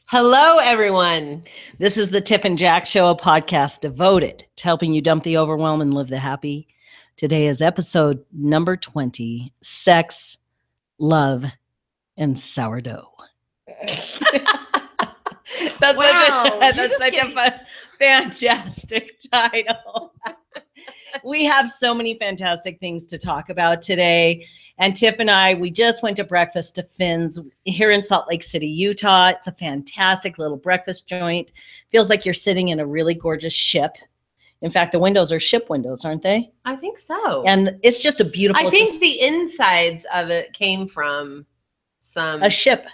Hello, everyone. This is the Tiff and Jack Show, a podcast devoted to helping you dump the overwhelm and live the happy. Today is episode number 20, Sex, Love, and Sourdough. That's such a fantastic title. We have so many fantastic things to talk about today. And Tiff and I, we just went to breakfast to Finn's here in Salt Lake City, Utah. It's a fantastic little breakfast joint. Feels like you're sitting in a really gorgeous ship. In fact, the windows are ship windows, aren't they? I think so. And it's just a beautiful. I think the insides of it came from a ship.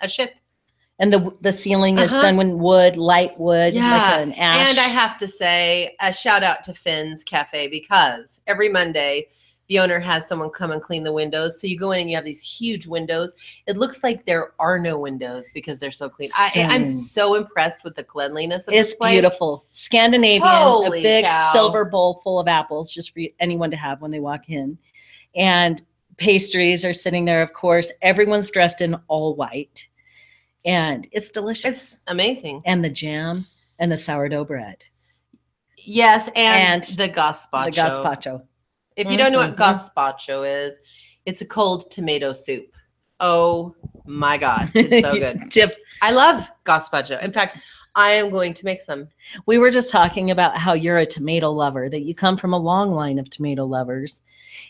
And the ceiling is done with wood, light wood, like an ash. And I have to say a shout out to Finn's Cafe because every Monday the owner has someone come and clean the windows. So you go in and you have these huge windows. It looks like there are no windows because they're so clean. I'm so impressed with the cleanliness of this place. It's beautiful. Scandinavian, Holy a big cow. silver bowl full of apples just for anyone to have when they walk in. And pastries are sitting there, of course. Everyone's dressed in all white. And it's delicious. It's amazing. And the jam and the sourdough bread. Yes, and the gazpacho. The gazpacho. If you don't know what gazpacho is, it's a cold tomato soup. Oh my God, it's so good. Tiff, I love gazpacho. In fact, I am going to make some. We were just talking about how you're a tomato lover, that you come from a long line of tomato lovers,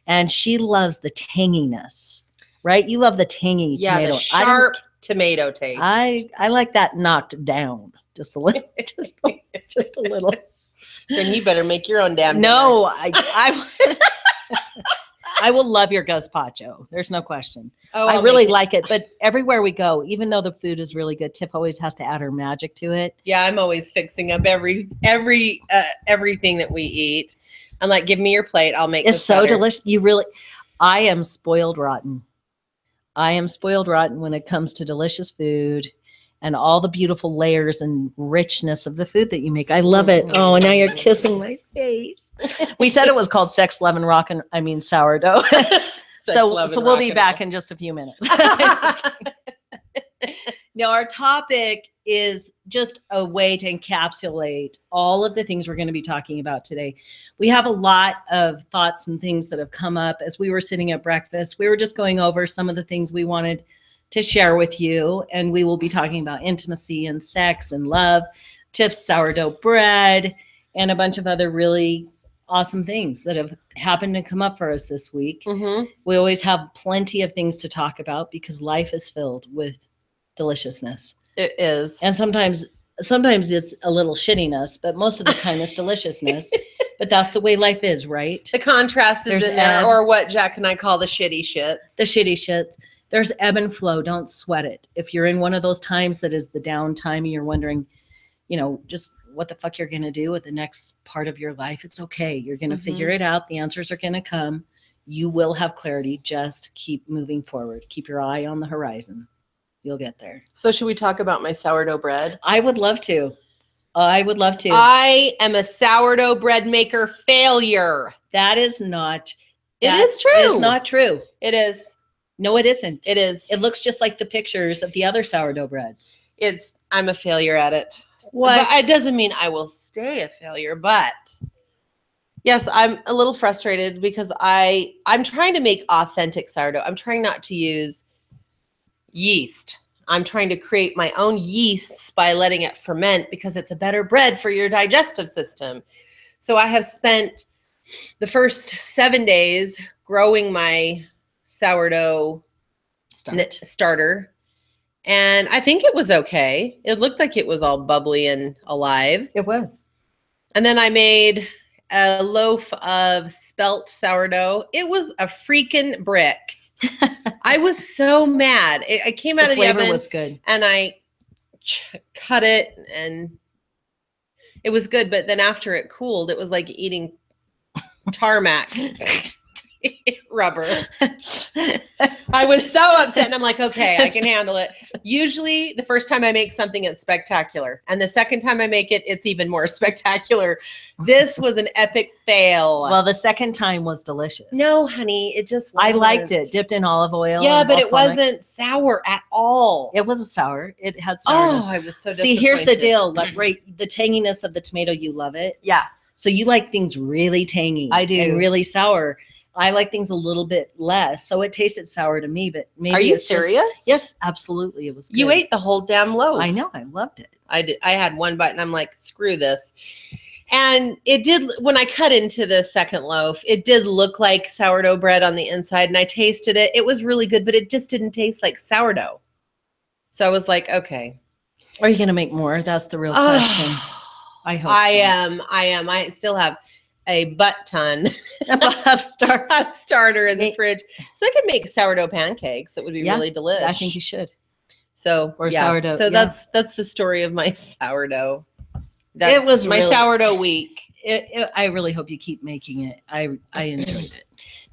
and she loves the tanginess, right? You love the tangy tomato. The sharp tomato taste. I like that knocked down just a little, just a little. Then you better make your own damn dinner. No, I will love your gazpacho. There's no question. I really like it, but everywhere we go, even though the food is really good, Tiff always has to add her magic to it. Yeah, I'm always fixing up everything that we eat. I'm like, give me your plate. I'll make. It's so delicious. I am spoiled rotten. I am spoiled rotten when it comes to delicious food and all the beautiful layers and richness of the food that you make. I love it. Oh, now you're kissing my face. We said it was called Sex, Love, and Sourdough. So we'll be back in just a few minutes. Now, our topic is just a way to encapsulate all of the things we're going to be talking about today. We have a lot of thoughts and things that have come up as we were sitting at breakfast. We were just going over some of the things we wanted to share with you, and we will be talking about intimacy and sex and love, Tiff's sourdough bread, and a bunch of other really awesome things that have happened and come up for us this week. We always have plenty of things to talk about because life is filled with deliciousness. It is. And sometimes it's a little shittiness, but most of the time it's deliciousness. But that's the way life is, right? The contrast is in there, or what Jack and I call the shitty shits. The shitty shits. There's ebb and flow. Don't sweat it. If you're in one of those times that is the downtime and you're wondering, just what the fuck you're going to do with the next part of your life, it's okay. You're going to figure it out. The answers are going to come. You will have clarity. Just keep moving forward. Keep your eye on the horizon. You'll get there. So should we talk about my sourdough bread? I would love to. I am a sourdough bread maker failure. That is not. It is true. It's not true. It is. No, it isn't. It is. It looks just like the pictures of the other sourdough breads. I'm a failure at it. What? But it doesn't mean I will stay a failure, but yes, I'm a little frustrated because I'm trying to make authentic sourdough. I'm trying not to use yeast. I'm trying to create my own yeasts by letting it ferment because it's a better bread for your digestive system. So I have spent the first 7 days growing my sourdough starter. And I think it was okay. It looked like it was all bubbly and alive. It was. And then I made a loaf of spelt sourdough. It was a freaking brick. I was so mad. I came out of the oven. The flavor was good. And I cut it and it was good. But then after it cooled, it was like eating tarmac. Rubber. I was so upset, and I'm like, okay, I can handle it. Usually the first time I make something, it's spectacular. And the second time I make it, it's even more spectacular. This was an epic fail. Well, the second time was delicious. No, honey, it just I wasn't. liked it. Dipped in olive oil. Yeah, and but it balsamic. wasn't sour at all. It was sour. It had sourness. Oh, I was so See, here's the disappointed. deal. Like, right, the tanginess of the tomato, you love it. Yeah, So you like things really tangy. I do. And really sour. I like things a little bit less. So it tasted sour to me, but maybe are you it's just- serious? yes, absolutely. It was good. You ate the whole damn loaf. I know. I loved it. I did. I had one bite and I'm like, screw this. And it did, when I cut into the second loaf, it did look like sourdough bread on the inside, and I tasted it. It was really good, but it just didn't taste like sourdough. So I was like, okay. Are you going to make more? That's the real question. I hope I so. am. I still have a butt ton of starter in the fridge. So I could make sourdough pancakes. That would be really delicious. I think you should. So, Or yeah. sourdough. So yeah. that's the story of my sourdough. It was my really- sourdough week. I really hope you keep making it. I enjoyed it.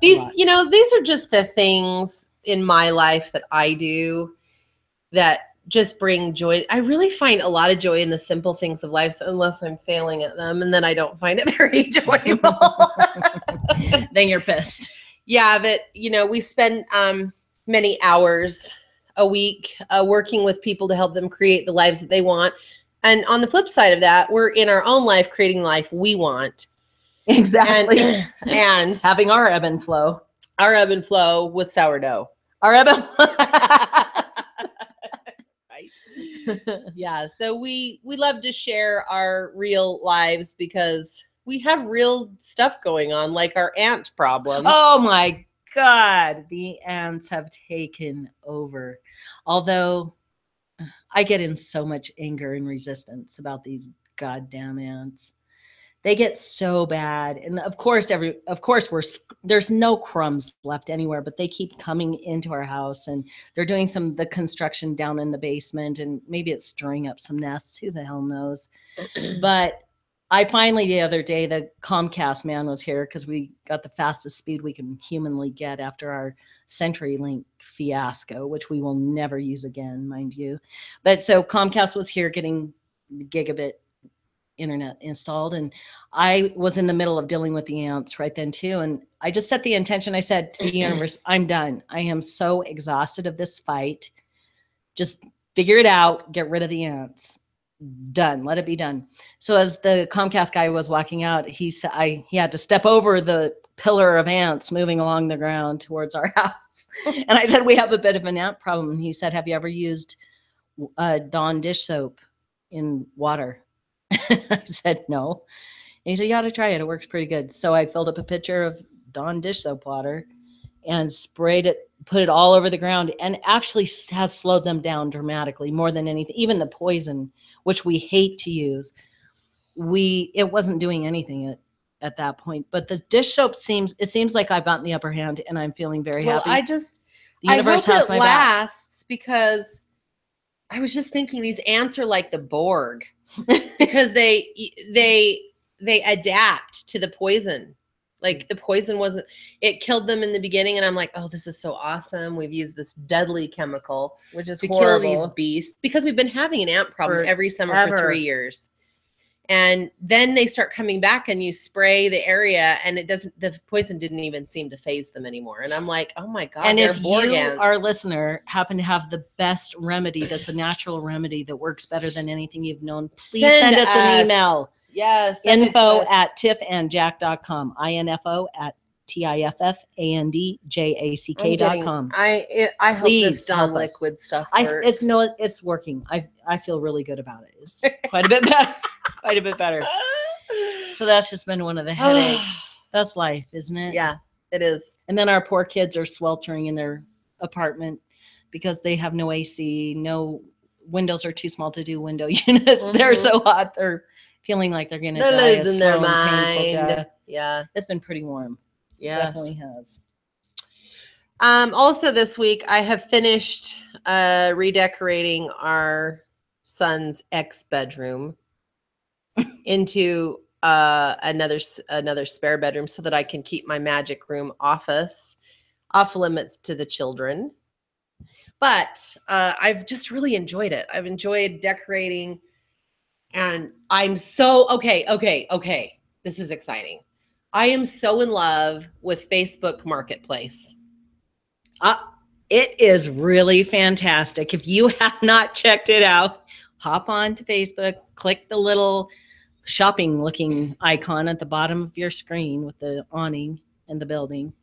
These, lot. these are just the things in my life that I do that just bring joy. I really find a lot of joy in the simple things of life, unless I'm failing at them, and then I don't find it very enjoyable. Then you're pissed. Yeah, but we spend many hours a week working with people to help them create the lives that they want. And on the flip side of that, we're in our own life creating the life we want. Exactly. And having our ebb and flow. Our ebb and flow with sourdough. Our ebb and flow. Right. Yeah. So we love to share our real lives because we have real stuff going on, like our ant problem. Oh my God. The ants have taken over. Although I get in so much anger and resistance about these goddamn ants. They get so bad. And of course, there's no crumbs left anywhere, but they keep coming into our house, and they're doing some of the construction down in the basement, and maybe it's stirring up some nests. Who the hell knows? But I finally, the other day, the Comcast man was here because we got the fastest speed we can humanly get after our CenturyLink fiasco, which we will never use again, mind you. But so Comcast was here getting gigabit internet installed, and I was in the middle of dealing with the ants right then too. And I just set the intention. I said to the universe, I'm done. I am so exhausted of this fight. Just figure it out. Get rid of the ants. Done. Let it be done. So as the Comcast guy was walking out, he said he had to step over the pillar of ants moving along the ground towards our house. And I said, we have a bit of an ant problem. And he said, have you ever used Dawn dish soap in water? I said, no. And he said, you ought to try it. It works pretty good. So I filled up a pitcher of Dawn dish soap water and sprayed it, put it all over the ground, and actually has slowed them down dramatically more than anything. Even the poison, which we hate to use, it wasn't doing anything at that point. But the dish soap seems like I've gotten the upper hand, and I'm feeling very happy. The universe I hope has it my back. lasts, because I was just thinking these ants are like the Borg because they adapt to the poison. Like the poison it killed them in the beginning, and I'm like, oh, this is so awesome. We've used this deadly chemical, which is horrible, kill these beasts, because we've been having an ant problem every summer for 3 years. And then they start coming back, and you spray the area, and the poison didn't even seem to phase them anymore. And I'm like, oh my God. And if Borg you, ants. our listener, happen to have the best remedy, that's a natural remedy that works better than anything you've known, please send us an email. Yes. info@tiffandjack.com. info@tiffandjack.com. I hope this Dawn liquid stuff works. It's working. I feel really good about it. It's quite a bit better. Quite a bit better. So that's just been one of the headaches. That's life, isn't it? Yeah, it is. And then our poor kids are sweltering in their apartment because they have no AC, no windows are too small to do window units. Mm-hmm. They're so hot. They're feeling like they're going to die. They're losing their mind. Yeah. It's been pretty warm. Yeah. Definitely has. Also this week, I have finished redecorating our son's ex-bedroom into another spare bedroom so that I can keep my magic room office off limits to the children. But I've just really enjoyed it. I've enjoyed decorating, and I'm so okay. This is exciting. I am so in love with Facebook Marketplace. It is really fantastic. If you have not checked it out, hop on to Facebook, click the little shopping looking icon at the bottom of your screen with the awning and the building,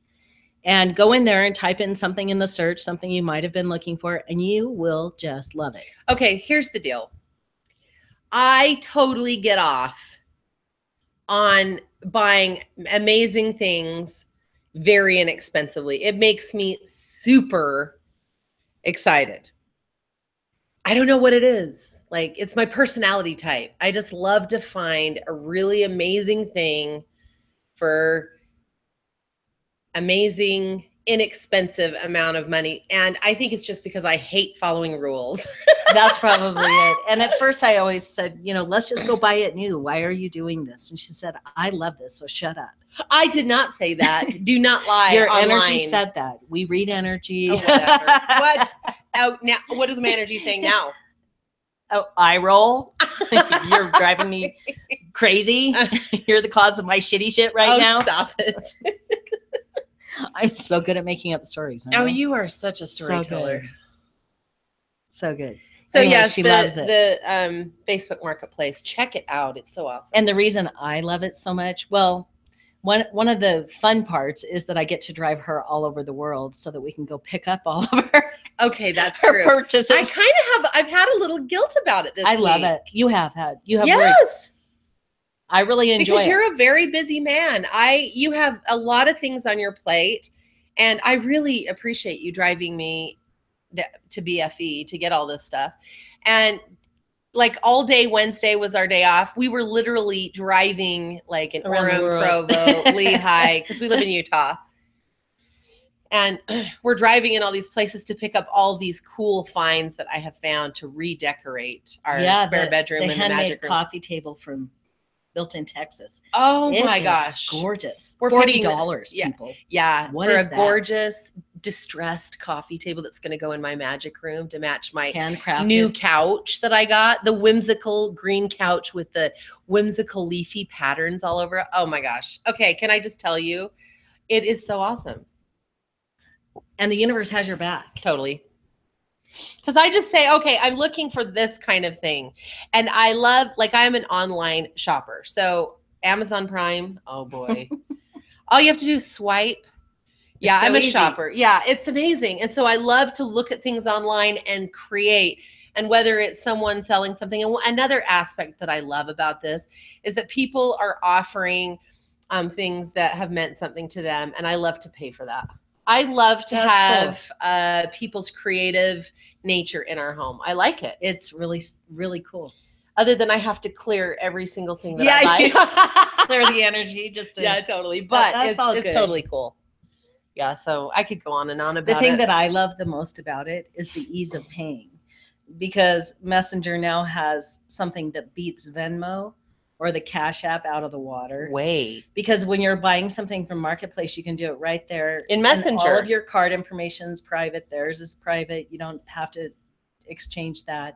and go in there and type in something in the search, something you might have been looking for, and you will just love it. Okay, here's the deal. I totally get off on buying amazing things very inexpensively. It makes me super excited. I don't know what it is. Like, it's my personality type. I just love to find a really amazing thing for amazing, inexpensive amount of money. And I think it's just because I hate following rules. That's probably it. And at first I always said, let's just go buy it new. Why are you doing this? And she said, I love this, so shut up. I did not say that. Do not lie. Your online. energy said that. We read energy. Oh, whatever. What? Oh, now, what is my energy saying now? Oh, I roll. You're driving me crazy. You're the cause of my shitty shit right now. Stop it. I'm so good at making up stories. Oh, you are such a storyteller. So good. So anyway, yes, she loves it. The Facebook Marketplace. Check it out. It's so awesome. And the reason I love it so much, well, one of the fun parts is that I get to drive her all over the world so that we can go pick up all of her. Okay, that's her true. Purchases. I kind of have. I've had a little guilt about it this week. I love it. You have. Yes. Worked. I really enjoy because it. You're a very busy man. You have a lot of things on your plate, and I really appreciate you driving me to BFE to get all this stuff. And like all day Wednesday was our day off. We were literally driving like in Orem, Provo, Lehigh, because we live in Utah. And we're driving in all these places to pick up all these cool finds that I have found to redecorate our spare bedroom and the magic room. Coffee table built in Texas. Oh my gosh. Gorgeous. We're $40, people. Yeah. What for is a gorgeous distressed coffee table that's going to go in my magic room to match my new couch that I got. The whimsical green couch with the whimsical leafy patterns all over it. Oh my gosh. Okay. Can I just tell you, it is so awesome. And the universe has your back. Totally. Because I just say, okay, I'm looking for this kind of thing. And I love, like, I'm an online shopper. So Amazon Prime, oh boy. All you have to do is swipe. Yeah, I'm a shopper. Yeah, it's amazing. And so I love to look at things online and create. And whether it's someone selling something, and another aspect that I love about this is that people are offering things that have meant something to them. And I love to pay for that. I love to have people's creative nature in our home. I like it. It's really, really cool. Other than I have to clear every single thing that I buy. Clear the energy. Yeah, totally. But it's totally cool. Yeah, so I could go on and on about it. The thing that I love the most about it is the ease of paying. Because Messenger now has something that beats Venmo or the Cash App out of the water. Because when you're buying something from Marketplace, you can do it right there. In Messenger. And all of your card information is private. Theirs is private. You don't have to exchange that.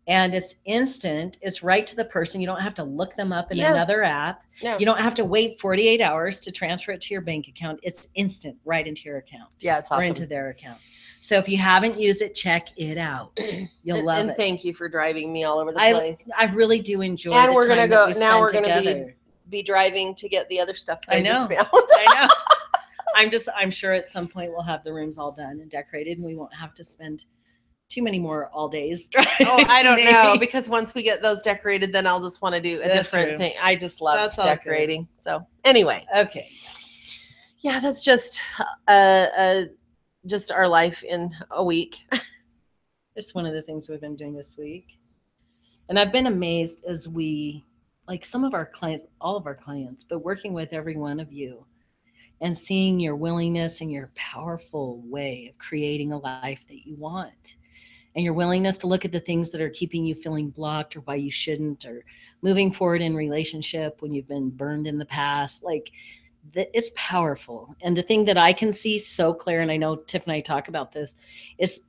And it's instant. It's right to the person. You don't have to look them up in another app. No. You don't have to wait 48 hours to transfer it to your bank account. It's instant right into your account. Yeah, it's awesome. Or into their account. So if you haven't used it, check it out. You'll love it. And thank you for driving me all over the place. I really do enjoy it. And we're going to go, now we're going to be driving to get the other stuff that I know. I know. I'm sure at some point we'll have the rooms all done and decorated and we won't have to spend too many more all days driving. Oh, I don't know, because once we get those decorated, then I'll just want to do a different thing. I just love decorating. So anyway. Okay. Yeah, that's just our life in a week. It's one of the things we've been doing this week. And I've been amazed as we, like some of our clients, all of our clients, but working with every one of you and seeing your willingness and your powerful way of creating a life that you want. and your willingness to look at the things that are keeping you feeling blocked or why you shouldn't, or moving forward in relationship when you've been burned in the past, like it's powerful. And the thing that I can see so clear, and I know Tiff and I talk about this, is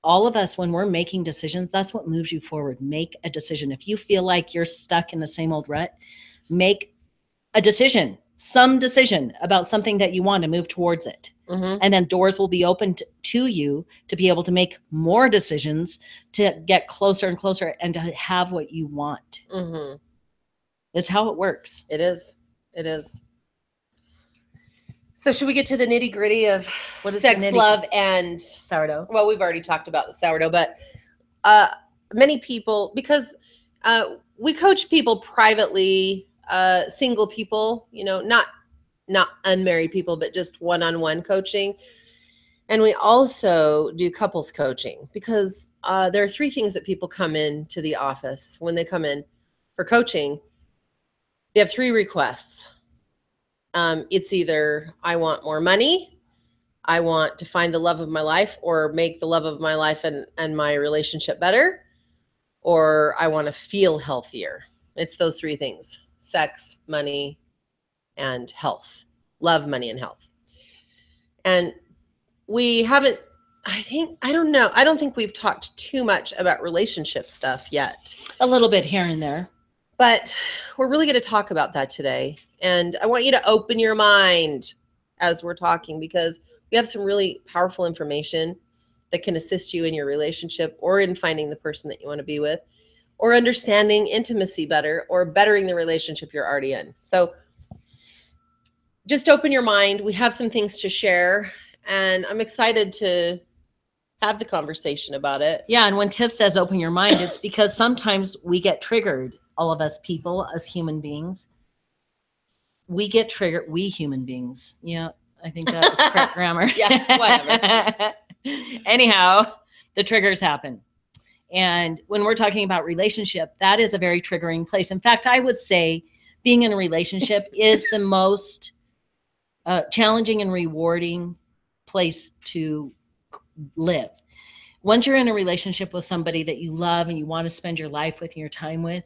all of us, when we're making decisions, that's what moves you forward. Make a decision. If you feel like you're stuck in the same old rut, make a decision, some decision about something that you want to move towards it. And then doors will be opened to you to be able to make more decisions, to get closer and closer, and to have what you want. It's how it works. It is. It is. So should we get to the nitty gritty of sex, love, and sourdough? Well, we've already talked about the sourdough, but many people, because we coach people privately, single people, you know, not unmarried people, but just one-on-one coaching. And we also do couples coaching, because there are 3 things that people come into the office when they come in for coaching. They have 3 requests. It's either I want more money, I want to find the love of my life, or make the love of my life and my relationship better, or I want to feel healthier. It's those 3 things: sex, money, and health. Love, money, and health. And we haven't, I don't think we've talked too much about relationship stuff yet. A little bit here and there. But we're really going to talk about that today. And I want you to open your mind as we're talking, because we have some really powerful information that can assist you in your relationship, or in finding the person that you want to be with, or understanding intimacy better, or bettering the relationship you're already in. So just open your mind. We have some things to share, and I'm excited to have the conversation about it. Yeah. And when Tiff says open your mind, it's because sometimes we get triggered. All of us people, as human beings, we get triggered. We human beings. Yeah. I think that was correct grammar. Yeah, whatever. Anyhow, the triggers happen. And when we're talking about relationship, that is a very triggering place. In fact, I would say being in a relationship is the most challenging and rewarding place to live. Once you're in a relationship with somebody that you love and you want to spend your life with and your time with,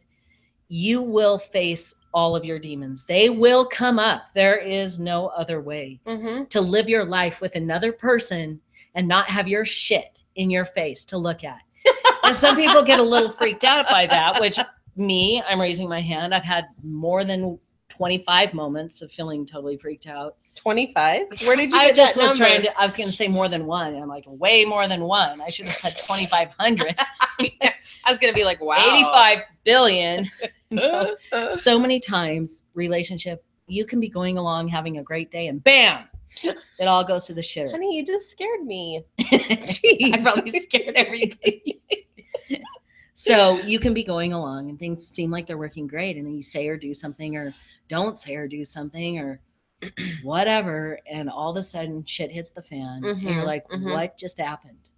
you will face all of your demons. They will come up. There is no other way to live your life with another person and not have your shit in your face to look at. And some people get a little freaked out by that, which I'm raising my hand. I've had more than 25 moments of feeling totally freaked out. 25? Where did you get that number? I was going to say more than one. And I'm like, way more than one. I should have said 2,500. I was going to be like, wow. 85 billion. So many times, relationship, you can be going along having a great day, and bam, it all goes to the shitter. Honey, you just scared me. I probably scared everybody. So you can be going along and things seem like they're working great, and then you say or do something, or don't say or do something, or whatever, and all of a sudden shit hits the fan, and you're like, what just happened?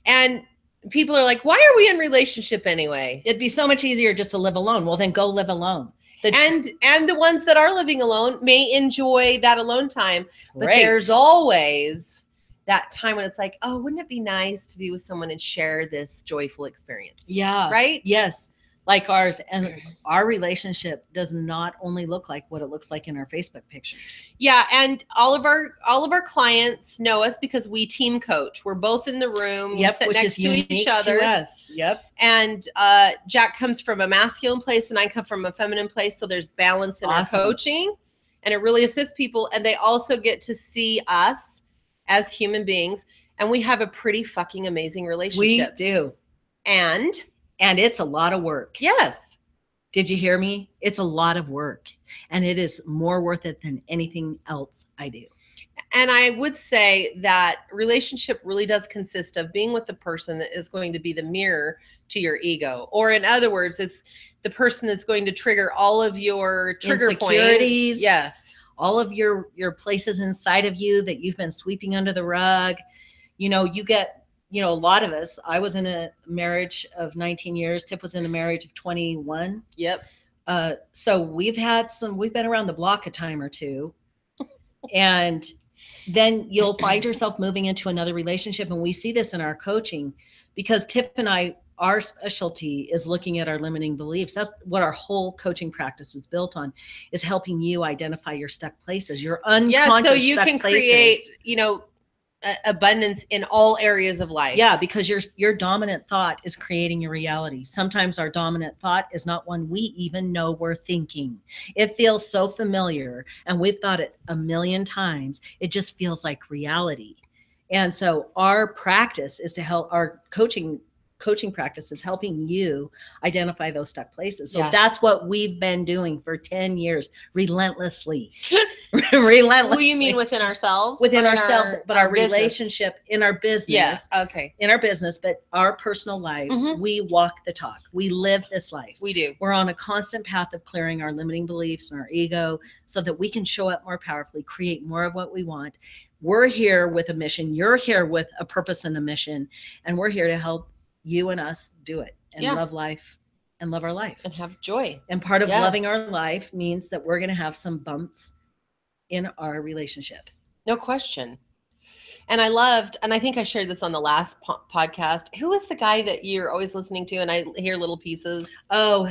And people are like, why are we in relationship anyway? It'd be so much easier just to live alone. Well, then go live alone. And the ones that are living alone may enjoy that alone time, but there's always that time when it's like, oh, wouldn't it be nice to be with someone and share this joyful experience? Yeah. Right? Yes. Like ours. And our relationship does not only look like what it looks like in our Facebook pictures. Yeah. And all of our clients know us because we team coach. We're both in the room. Yep, we sit next to each other. To us. Yep. And Jack comes from a masculine place and I come from a feminine place. So there's balance in our coaching, and it really assists people. And they also get to see us as human beings. And we have a pretty fucking amazing relationship. We do. And it's a lot of work. Yes. Did you hear me? It's a lot of work, and it is more worth it than anything else I do. And I would say that relationship really does consist of being with the person that is going to be the mirror to your ego. Or in other words, it's the person that's going to trigger all of your trigger insecurities. Points. Yes. All of your places inside of you that you've been sweeping under the rug. You know, you get, a lot of us, I was in a marriage of 19 years. Tiff was in a marriage of 21. Yep. So we've been around the block a time or two. And then you'll find yourself moving into another relationship. And we see this in our coaching. because Tiff and I, our specialty is looking at our limiting beliefs. That's what our whole coaching practice is built on, is helping you identify your stuck places, your unconscious Yeah, so you stuck can places. create, abundance in all areas of life. Yeah, because your dominant thought is creating your reality. Sometimes our dominant thought is not one we even know we're thinking. It feels so familiar, and we've thought it a million times. It just feels like reality. And so our practice is to help, our coaching practice is helping you identify those stuck places. So that's what we've been doing for 10 years, relentlessly. What do you mean within ourselves? Within ourselves, but our business? Relationship, in our business. Yeah, okay. In our business, but our personal lives, we walk the talk. We live this life. We do. We're on a constant path of clearing our limiting beliefs and our ego so that we can show up more powerfully, create more of what we want. We're here with a mission. You're here with a purpose and a mission, and we're here to help you and us do it and love life and love our life and have joy. And part of loving our life means that we're going to have some bumps in our relationship. No question. And I think I shared this on the last podcast. Who was the guy that you're always listening to? And I hear little pieces. I'll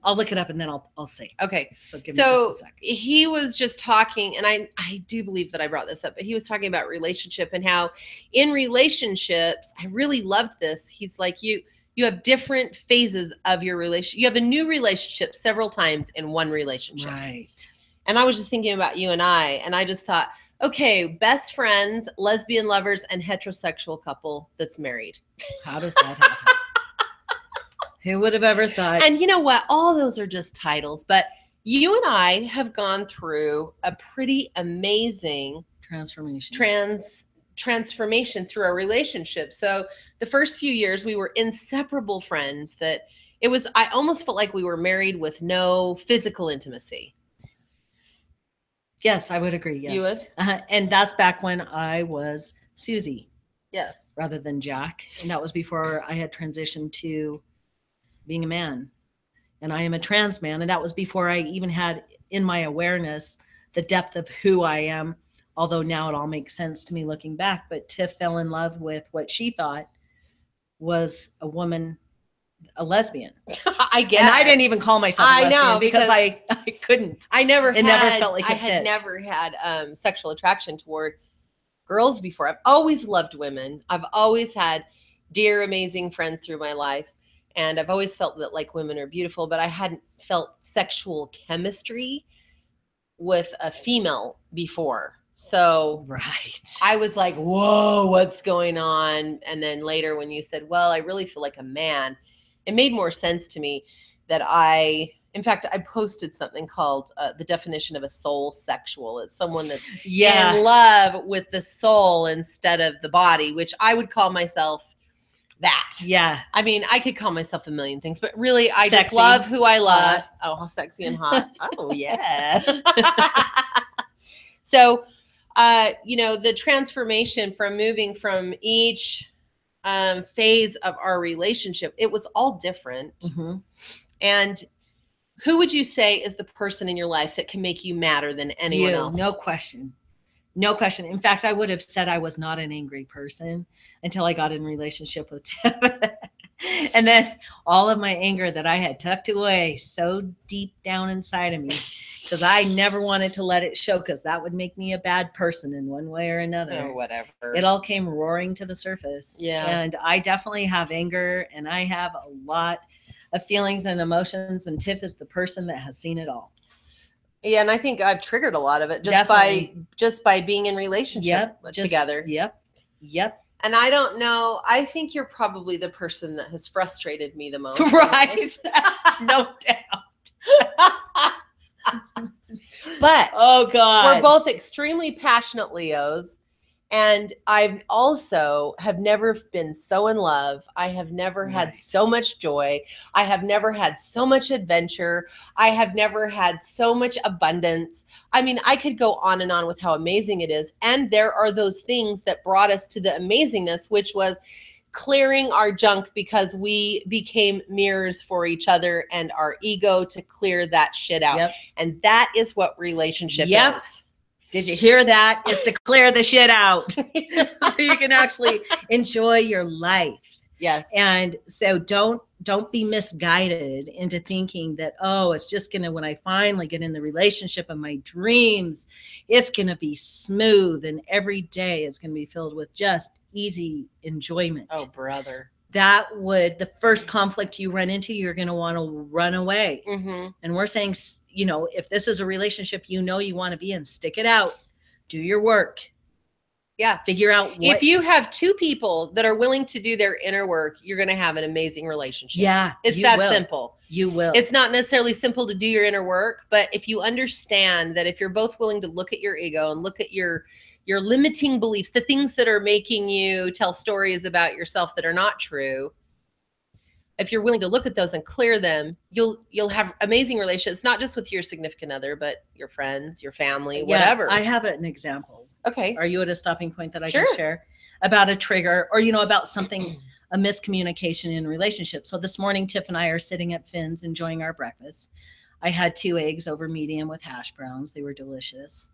look it up and then I'll say. Okay. So give me just a second. He was just talking, and I do believe that I brought this up, but he was talking about relationship and how in relationships, I really loved this. He's like, you have different phases of your relationship. You have a new relationship several times in one relationship. Right. And I was just thinking about you and I just thought, okay, best friends, lesbian lovers, and heterosexual couple that's married. How does that happen? Who would have ever thought? And you know what? All those are just titles, but you and I have gone through a pretty amazing transformation through our relationship. So the first few years we were inseparable friends that I almost felt like we were married with no physical intimacy. Yes, I would agree. Yes. You would? And that's back when I was Susie. Yes. Rather than Jack. And that was before I had transitioned to being a man. And I am a trans man. And that was before I even had in my awareness the depth of who I am. Although now it all makes sense to me looking back. But Tiff fell in love with what she thought was a woman, a lesbian. I guess. And I didn't even call myself a lesbian because I couldn't. Never felt like it had never had sexual attraction toward girls before. I've always loved women. I've always had dear, amazing friends through my life. And I've always felt that like women are beautiful, but I hadn't felt sexual chemistry with a female before. So I was like, whoa, what's going on? And then later when you said, well, I really feel like a man, it made more sense to me that in fact, I posted something called the definition of a soul sexual. It's someone that's in love with the soul instead of the body, which I would call myself that. Yeah. I mean, I could call myself a million things, but really I just love who I love. Oh, how sexy and hot. Oh, yeah. So, the transformation from moving from each phase of our relationship, it was all different. Mm-hmm. And who would you say is the person in your life that can make you madder than anyone else? No question. No question. In fact, I would have said I was not an angry person until I got in relationship with Tiff. And then all of my anger that I had tucked away so deep down inside of me, because I never wanted to let it show, because that would make me a bad person in one way or another. Or whatever. It all came roaring to the surface. Yeah. And I definitely have anger, and I have a lot of feelings and emotions, and Tiff is the person that has seen it all. Yeah, and I think I've triggered a lot of it just by being in relationship together. Yep. And I don't know. I think you're probably the person that has frustrated me the most. Right. No doubt. But oh God, we're both extremely passionate Leos. And I've also have never been so in love. I have never had so much joy. I have never had so much adventure. I have never had so much abundance. I mean, I could go on and on with how amazing it is. And there are those things that brought us to the amazingness, which was clearing our junk, because we became mirrors for each other and our ego to clear that shit out. Yep. And that is what relationship is. Did you hear that? It's to clear the shit out so you can actually enjoy your life. Yes. And so don't be misguided into thinking that, oh, it's just going to, when I finally get in the relationship of my dreams, it's going to be smooth and every day is going to be filled with just easy enjoyment. Oh, brother. The first conflict you run into, you're going to want to run away. Mm-hmm. And we're saying, if this is a relationship you want to be in, stick it out, do your work. Yeah. Figure out if you have two people that are willing to do their inner work, you're going to have an amazing relationship. Yeah. It's that simple. You will. It's not necessarily simple to do your inner work, but if you understand that if you're both willing to look at your ego and look at your limiting beliefs, the things that are making you tell stories about yourself that are not true, if you're willing to look at those and clear them, you'll have amazing relationships, not just with your significant other, but your friends, your family, whatever. I have an example. Okay. Are you at a stopping point that I Sure. can share about a trigger or, about something, a miscommunication in a relationship? So this morning, Tiff and I are sitting at Finn's enjoying our breakfast. I had 2 eggs over medium with hash browns. They were delicious.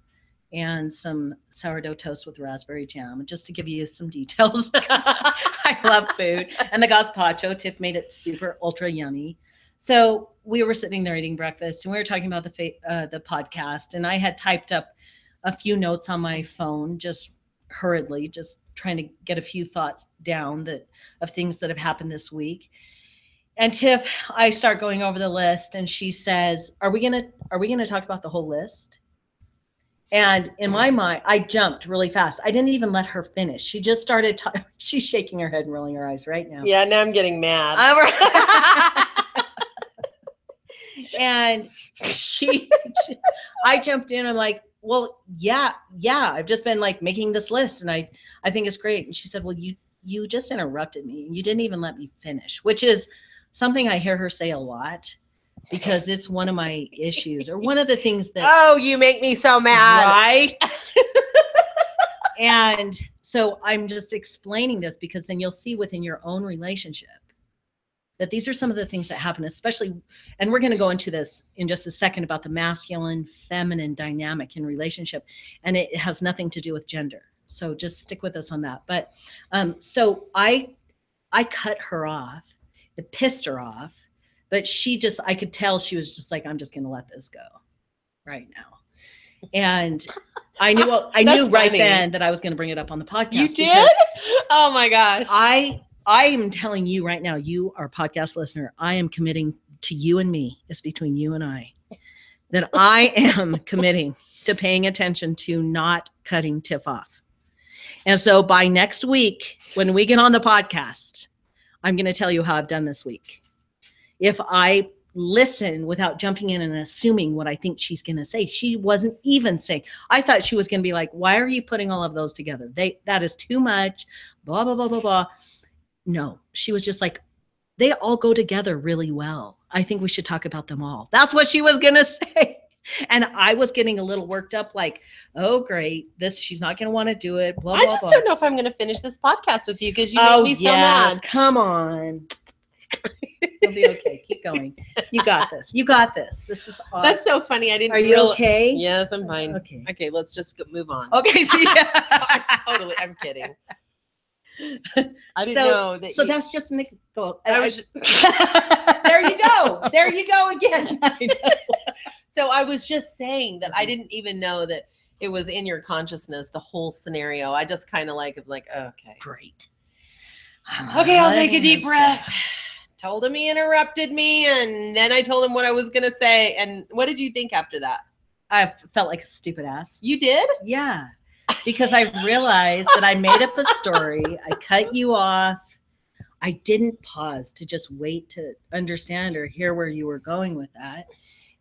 And some sourdough toast with raspberry jam. And just to give you some details, because I love food. And the gazpacho, Tiff made it super ultra yummy. So we were sitting there eating breakfast and we were talking about the podcast. And I had typed up a few notes on my phone, just hurriedly, just trying to get a few thoughts down of things that have happened this week. And Tiff, I start going over the list and she says, are we gonna talk about the whole list? And in my mind, I jumped really fast. I didn't even let her finish. She just started she's shaking her head and rolling her eyes right now. Yeah, now I'm getting mad. And I jumped in. I'm like, well, yeah. I've just been like making this list and I think it's great. And she said, well, you just interrupted me. You didn't even let me finish, which is something I hear her say a lot because it's one of my issues or one of the things that. Oh, you make me so mad. Right. And so I'm just explaining this because then you'll see within your own relationship that these are some of the things that happen, especially, and we're going to go into this in just a second about the masculine, feminine dynamic in relationship. And it has nothing to do with gender. So just stick with us on that. But so I cut her off. It pissed her off. But I could tell she was just like, I'm just going to let this go right now. And I knew right then that I was going to bring it up on the podcast. You did? Oh my gosh. I am telling you right now, you, our podcast listener, I am committing to you and me. It's between you and I that I am committing to paying attention to not cutting Tiff off. And so by next week, when we get on the podcast, I'm going to tell you how I've done this week. If I listen without jumping in and assuming what I think she's going to say, she wasn't even saying. I thought she was going to be like, why are you putting all of those together? That is too much, blah, blah, blah, blah, blah. No, she was just like, they all go together really well. I think we should talk about them all. That's what she was going to say. And I was getting a little worked up like, oh, great. She's not going to want to do it. Blah, blah, I just blah. don't know if I'm going to finish this podcast with you because you make me so mad. Come on. You'll be okay. Keep going. You got this. This is awesome. That's so funny. I didn't. Are you okay? Yes, I'm fine. Okay. Okay, let's just move on. Okay. So yeah. Totally. I'm kidding. I didn't know that. So that's just Nick. Go. There you go. There you go again. So I was just saying that I didn't even know that it was in your consciousness, the whole scenario. I just kind of like, okay. Great. Okay, I'll take a deep breath. Told him he interrupted me, and then I told him what I was going to say. And what did you think after that? I felt like a stupid ass. You did? Yeah. Because I realized that I made up a story. I cut you off. I didn't pause to just wait to understand or hear where you were going with that.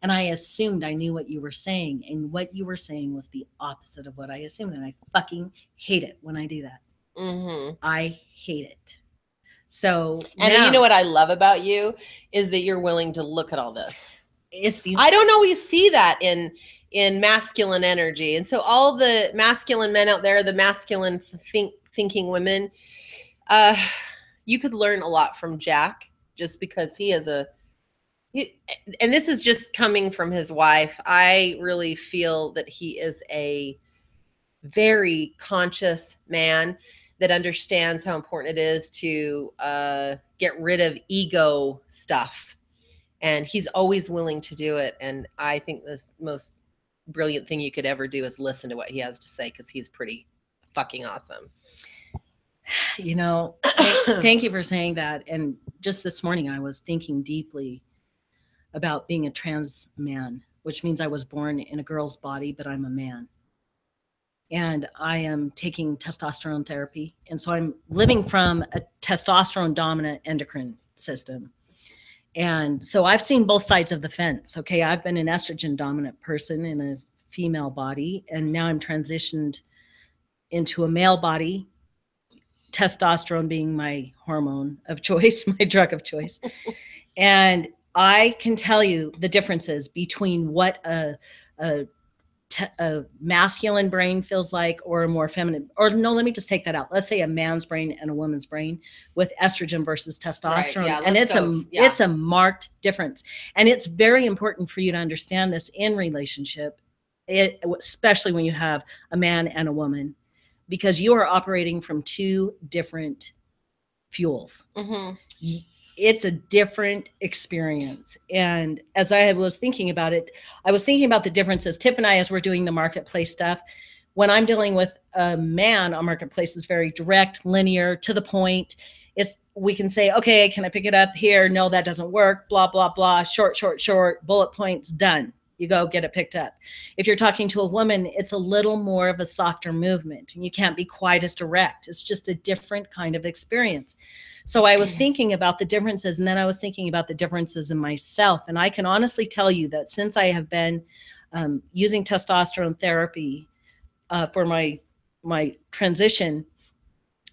And I assumed I knew what you were saying. And what you were saying was the opposite of what I assumed. And I fucking hate it when I do that. Mm-hmm. I hate it. So, and you know what I love about you is that you're willing to look at all this. I don't always see that in masculine energy. And so all the masculine men out there, the masculine thinking women, you could learn a lot from Jack just because he is a And this is just coming from his wife. I really feel that he is a very conscious man that understands how important it is to get rid of ego stuff. And he's always willing to do it. And I think the most brilliant thing you could ever do is listen to what he has to say, because he's pretty fucking awesome. You know, thank you for saying that. And just this morning, I was thinking deeply about being a trans man, which means I was born in a girl's body, but I'm a man. And I am taking testosterone therapy. And so I'm living from a testosterone dominant endocrine system. And so I've seen both sides of the fence. Okay, I've been an estrogen dominant person in a female body, and now I'm transitioned into a male body, testosterone being my hormone of choice, my drug of choice. And I can tell you the differences between what a masculine brain feels like, or a more feminine, or no, let me just take that out. Let's say a man's brain and a woman's brain with estrogen versus testosterone. Right, yeah, and it's a marked difference. And it's very important for you to understand this in relationship, especially when you have a man and a woman, because you are operating from two different fuels. Mm-hmm. It's a different experience. And as I was thinking about it, I was thinking about the differences. Tiff and I, as we're doing the marketplace stuff, when I'm dealing with a man on marketplace, is very direct, linear, to the point. We can say, okay, can I pick it up here? No, that doesn't work. Blah, blah, blah. Short, bullet points, done. You go get it picked up. If you're talking to a woman, it's a little more of a softer movement, and you can't be quite as direct. It's just a different kind of experience. So I was thinking about the differences, and then I was thinking about the differences in myself. And I can honestly tell you that since I have been using testosterone therapy for my transition,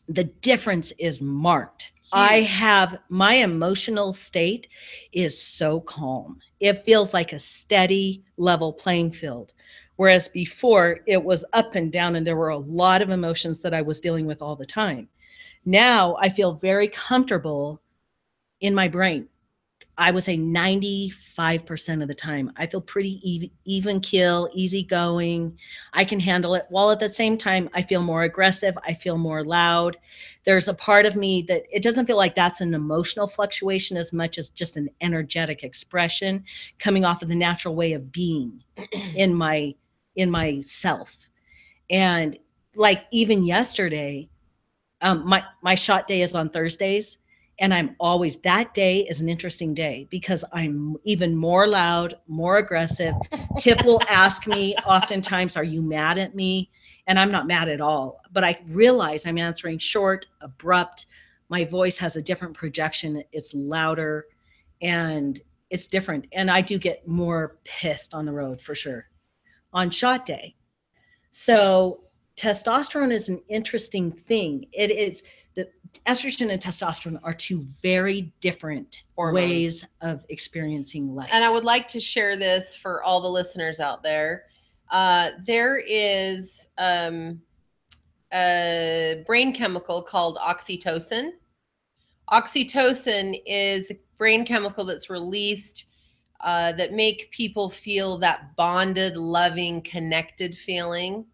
the difference is marked. Huge. My emotional state is so calm. It feels like a steady, level playing field. Whereas before, it was up and down, and there were a lot of emotions that I was dealing with all the time. Now I feel very comfortable in my brain. I would say 95% of the time, I feel pretty even keel, easygoing. I can handle it, while at the same time, I feel more aggressive. I feel more loud. There's a part of me that it doesn't feel like that's an emotional fluctuation as much as just an energetic expression coming off of the natural way of being in myself. And like even yesterday, my shot day is on Thursdays. And that day is an interesting day because I'm even more loud, more aggressive. Tiff will ask me oftentimes, are you mad at me? And I'm not mad at all, but I realize I'm answering short, abrupt. My voice has a different projection. It's louder and it's different. And I do get more pissed on the road for sure on shot day. So testosterone is an interesting thing. It is. The estrogen and testosterone are two very different ways of experiencing life. And I would like to share this for all the listeners out there. There is a brain chemical called oxytocin. Oxytocin is the brain chemical that's released that make people feel that bonded, loving, connected feeling.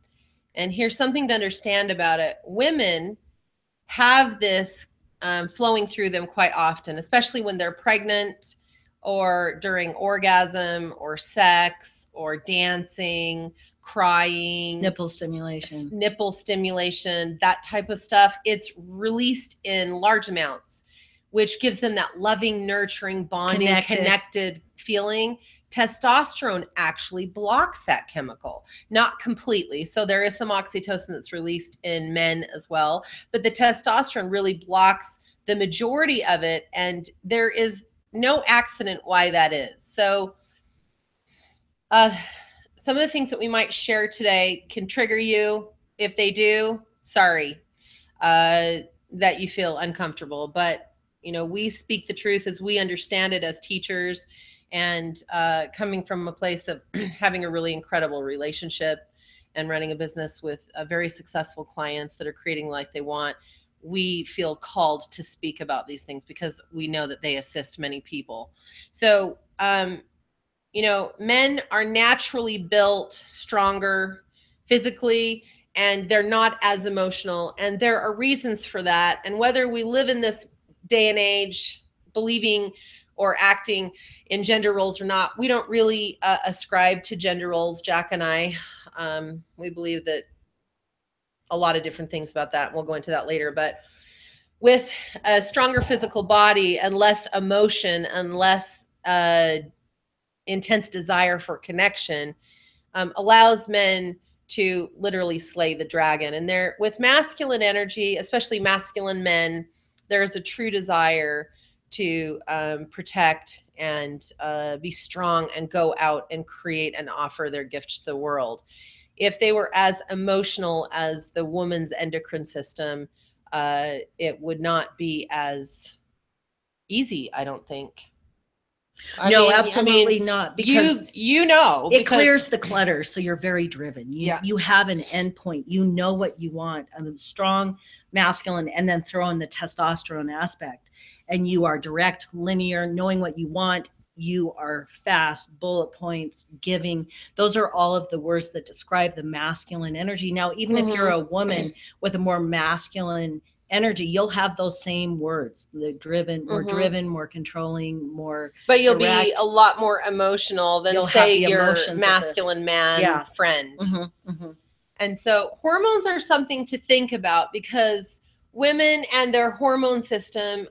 And here's something to understand about it. Women have this flowing through them quite often, especially when they're pregnant or during orgasm or sex or dancing, crying, nipple stimulation, that type of stuff. It's released in large amounts, which gives them that loving, nurturing, bonding, connected feeling. Testosterone actually blocks that chemical, not completely. So there is some oxytocin that's released in men as well, but the testosterone really blocks the majority of it. And there is no accident why that is. So some of the things that we might share today can trigger you. If they do, sorry that you feel uncomfortable, but we speak the truth as we understand it as teachers, and coming from a place of having a really incredible relationship and running a business with very successful clients that are creating the life they want. we feel called to speak about these things because we know that they assist many people. So, you know, men are naturally built stronger physically, and they're not as emotional. And there are reasons for that. And whether we live in this day and age believing or acting in gender roles or not, we don't really ascribe to gender roles. Jack and I, we believe that a lot of different things about that. We'll go into that later. But with a stronger physical body and less emotion and less intense desire for connection, allows men to literally slay the dragon. And there, with masculine energy, especially masculine men, there's a true desire to protect and be strong and go out and create and offer their gift to the world. If they were as emotional as the woman's endocrine system, it would not be as easy, I don't think. No, absolutely not. Because you know, it clears the clutter. So you're very driven. You have an endpoint. You know what you want. Strong, masculine, and then throw in the testosterone aspect. And you are direct, linear, knowing what you want. You are fast, bullet points, giving. Those are all of the words that describe the masculine energy. Now, even if you're a woman with a more masculine energy, you'll have those same words: the driven, more controlling, more. But you'll direct. be a lot more emotional than, say, your masculine man friend. And so hormones are something to think about, because women and their hormone system,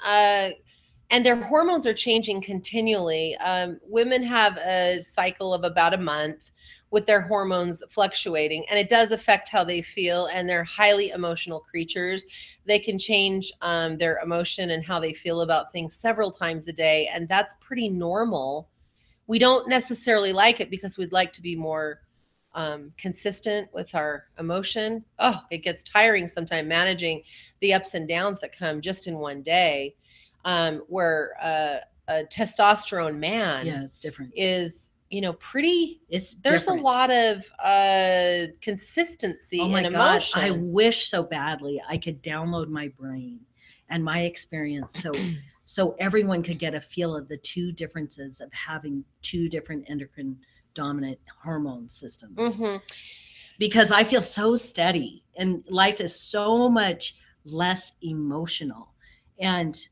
and their hormones are changing continually. Women have a cycle of about a month with their hormones fluctuating, and it does affect how they feel, and they're highly emotional creatures. They can change their emotion and how they feel about things several times a day, and that's pretty normal. We don't necessarily like it because we'd like to be more consistent with our emotion. Oh, it gets tiring sometimes managing the ups and downs that come just in one day. Where a testosterone man it's different. Is, you know, pretty, there's different. A lot of consistency in emotion. I wish so badly I could download my brain and my experience so everyone could get a feel of the two differences of having two different endocrine dominant hormone systems. Because I feel so steady and life is so much less emotional. And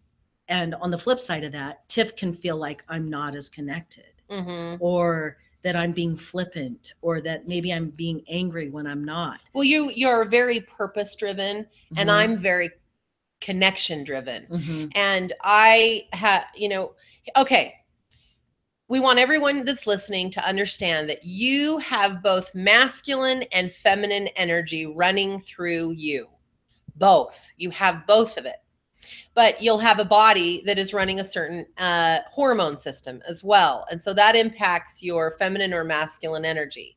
on the flip side of that, Tiff can feel like I'm not as connected, or that I'm being flippant, or that maybe I'm being angry when I'm not. Well, you're very purpose driven, and I'm very connection driven. And I have, you know, okay, we want everyone that's listening to understand that you have both masculine and feminine energy running through you. Both. You have both of it. But you'll have a body that is running a certain hormone system as well. And so that impacts your feminine or masculine energy.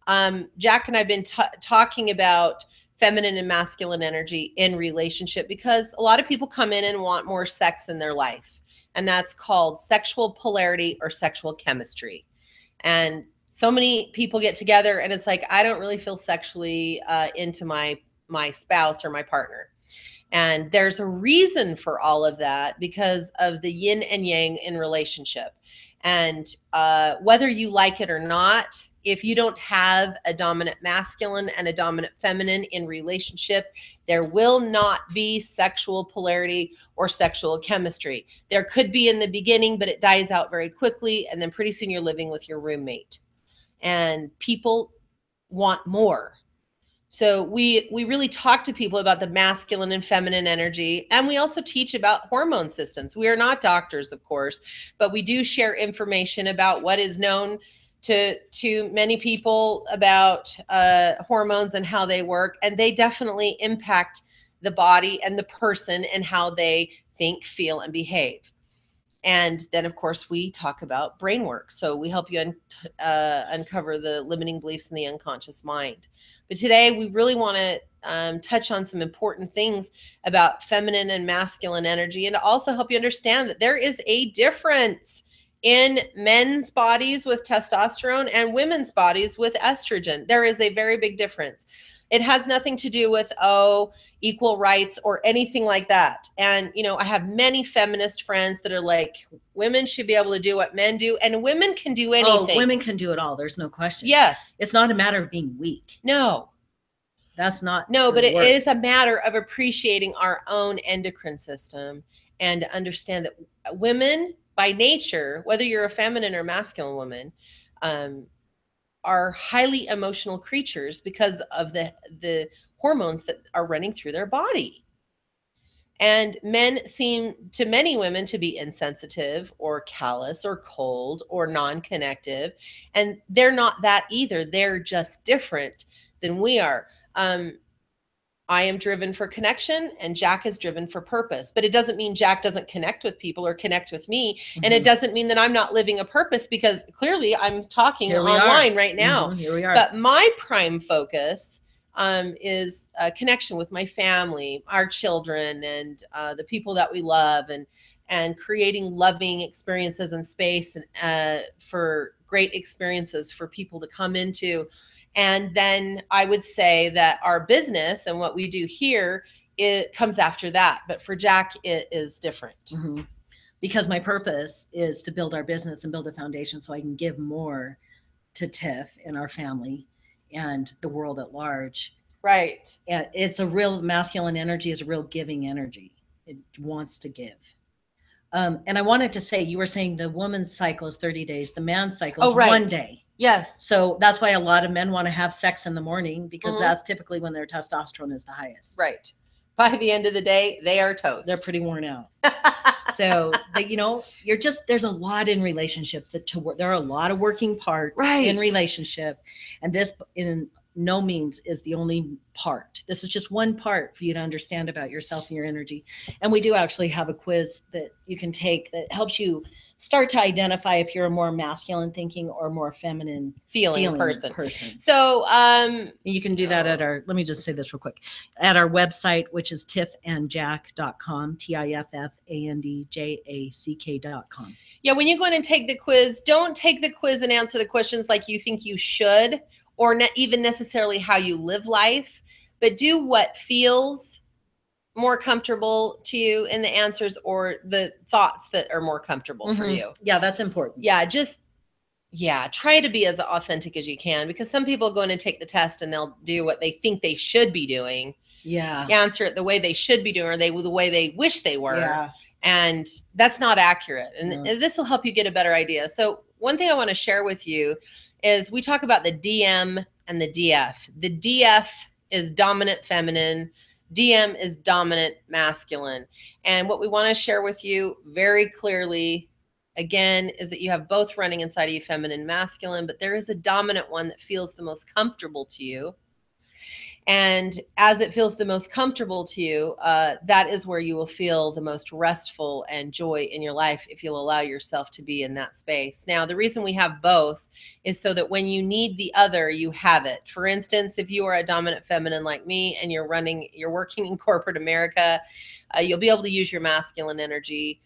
Jack and I have been talking about feminine and masculine energy in relationship, because a lot of people come in and want more sex in their life. And that's called sexual polarity or sexual chemistry. And so many people get together and it's like, I don't really feel sexually into my spouse or my partner. And there's a reason for all of that, because of the yin and yang in relationship. And whether you like it or not, if you don't have a dominant masculine and a dominant feminine in relationship, there will not be sexual polarity or sexual chemistry. There could be in the beginning, but it dies out very quickly. And then pretty soon you're living with your roommate. And people want more. So we really talk to people about the masculine and feminine energy. And we also teach about hormone systems. We are not doctors, of course, but we do share information about what is known to many people about hormones and how they work. And they definitely impact the body and the person and how they think, feel, and behave. And then, of course, we talk about brain work. So we help you uncover the limiting beliefs in the unconscious mind. But today, we really want to touch on some important things about feminine and masculine energy, and to also help you understand that there is a difference in men's bodies with testosterone and women's bodies with estrogen. There is a very big difference. It has nothing to do with, equal rights or anything like that. And, I have many feminist friends that are like, women should be able to do what men do, and women can do anything. Oh, women can do it all. There's no question. Yes. It's not a matter of being weak. No. That's not. No, but it is a matter of appreciating our own endocrine system and understand that women by nature, whether you're a feminine or masculine woman, are highly emotional creatures because of the hormones that are running through their body. And men seem to many women to be insensitive or callous or cold or non-connective. And they're not that either. They're just different than we are. I am driven for connection and Jack is driven for purpose, but it doesn't mean Jack doesn't connect with people or connect with me. Mm-hmm. And it doesn't mean that I'm not living a purpose, because clearly I'm talking online right now. Here we are. But my prime focus is connection with my family, our children, and the people that we love, and creating loving experiences and space for great experiences for people to come into. And then I would say that our business and what we do here, it comes after that. But for Jack, it is different. Mm-hmm. Because my purpose is to build our business and build a foundation so I can give more to Tiff and our family and the world at large. Right. And it's a real masculine energy, is a real giving energy. It wants to give. And I wanted to say, you were saying the woman's cycle is 30 days. The man's cycle is 1 day. Yes. So that's why a lot of men want to have sex in the morning, because that's typically when their testosterone is the highest. Right. By the end of the day, they are toast. They're pretty worn out. So, there's a lot in relationship there are a lot of working parts in relationship. And this in no means is the only part. This is just one part for you to understand about yourself and your energy. And we do actually have a quiz that you can take that helps you start to identify if you're a more masculine thinking or more feminine feeling person. So you can do that at let me just say this real quick, at our website, which is tiffandjack.com, tiffandjack.com. Yeah, when you go in and take the quiz, don't take the quiz and answer the questions like you think you should, or not even necessarily how you live life, but do what feels more comfortable to you in the answers, or the thoughts that are more comfortable for you. Yeah, that's important. Yeah, try to be as authentic as you can, because some people go in and take the test and they'll do what they think they should be doing. Yeah. Answer it the way they should be doing, or the way they wish they were. Yeah. And that's not accurate. And this will help you get a better idea. So one thing I want to share with you is we talk about the DM and the DF. The DF is dominant feminine. DM is dominant masculine. And what we want to share with you very clearly, again, is that you have both running inside of you, feminine and masculine, but there is a dominant one that feels the most comfortable to you. And as it feels the most comfortable to you, that is where you will feel the most restful and joy in your life, if you'll allow yourself to be in that space. Now, the reason we have both is so that when you need the other, you have it. For instance, if you are a dominant feminine like me and you're working in corporate America, you'll be able to use your masculine energy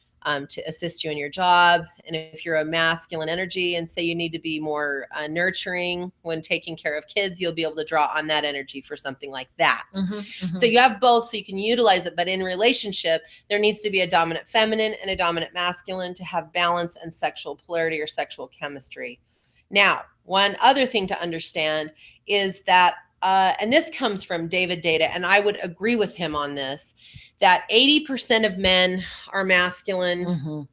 to assist you in your job. And if you're a masculine energy and say you need to be more nurturing when taking care of kids, you'll be able to draw on that energy for something like that. So you have both, so you can utilize it. But in relationship, there needs to be a dominant feminine and a dominant masculine to have balance and sexual polarity or sexual chemistry. Now, one other thing to understand is that, and this comes from David Data, and I would agree with him on this, that 80% of men are masculine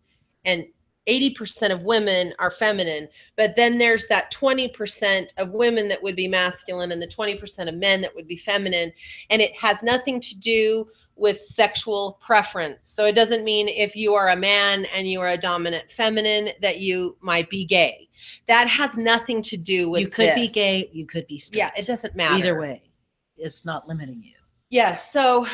and 80% of women are feminine. But then there's that 20% of women that would be masculine and the 20% of men that would be feminine. And it has nothing to do with sexual preference. So it doesn't mean if you are a man and you are a dominant feminine that you might be gay. That has nothing to do with You could be gay, you could be straight. Yeah, it doesn't matter. Either way, it's not limiting you. Yeah, so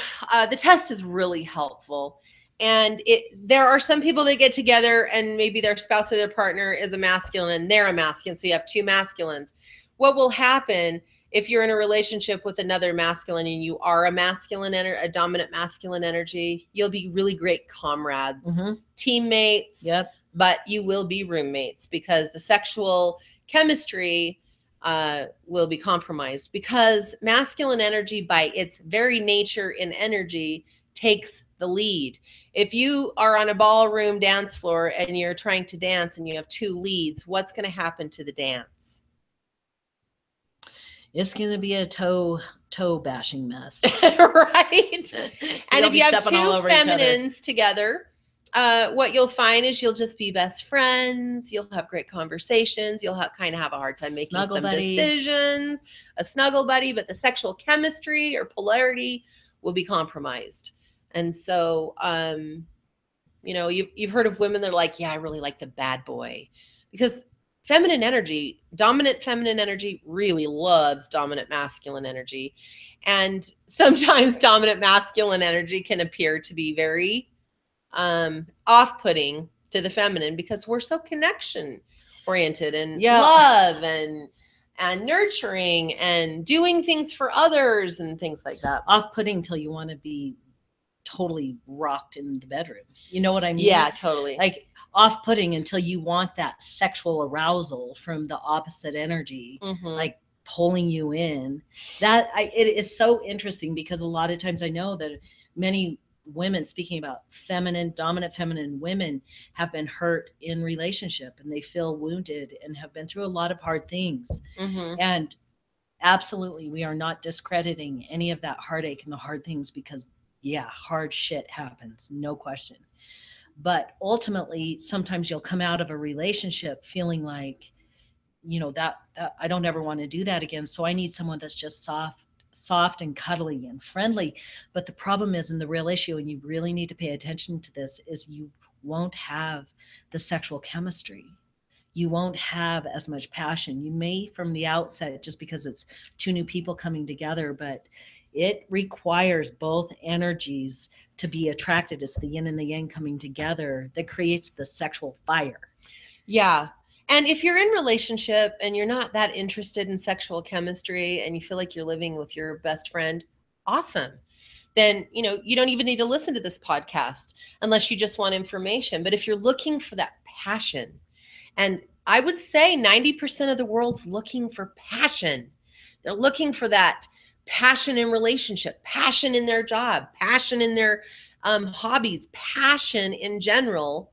the test is really helpful. And there are some people that get together and maybe their spouse or their partner is a masculine and they're a masculine. So you have two masculines. What will happen if you're in a relationship with another masculine and you are a dominant masculine energy? You'll be really great comrades, teammates, but you will be roommates, because the sexual chemistry will be compromised, because masculine energy by its very nature in energy takes the lead. If you are on a ballroom dance floor and you're trying to dance and you have two leads, what's going to happen to the dance? It's going to be a toe bashing mess. Right? And You'll if be you have stepping all two over each other. feminines together, what you'll find is you'll just be best friends. You'll have great conversations. You'll kind of have a hard time making Snuggle some buddy. decisions, a snuggle buddy, but the sexual chemistry or polarity will be compromised. And so, you know, you've heard of women that are like, yeah, I really like the bad boy, because feminine energy, dominant feminine energy really loves dominant masculine energy. And sometimes dominant masculine energy can appear to be very off-putting to the feminine, because we're so connection oriented and love and nurturing and doing things for others and things like that. Off-putting till you want to be totally rocked in the bedroom. You know what I mean? Yeah, totally. Like off-putting until you want that sexual arousal from the opposite energy, like pulling you in. It is so interesting, because a lot of times I know that many women, speaking about dominant feminine women, have been hurt in relationship and they feel wounded and have been through a lot of hard things. And absolutely, we are not discrediting any of that heartache and the hard things, because yeah, hard shit happens, no question. But ultimately, sometimes you'll come out of a relationship feeling like, you know, that I don't ever want to do that again. So I need someone that's just soft and cuddly and friendly. But the problem is, in the real issue, and you really need to pay attention to this, is you won't have the sexual chemistry. You won't have as much passion. You may from the outset, just because it's two new people coming together, but it requires both energies to be attracted. It's the yin and the yang coming together that creates the sexual fire. Yeah. And if you're in relationship and you're not that interested in sexual chemistry and you feel like you're living with your best friend, awesome. Then, you know, you don't even need to listen to this podcast unless you just want information. But if you're looking for that passion, and I would say 90% of the world's looking for passion. They're looking for that passion in relationship, passion in their job, passion in their hobbies, passion in general.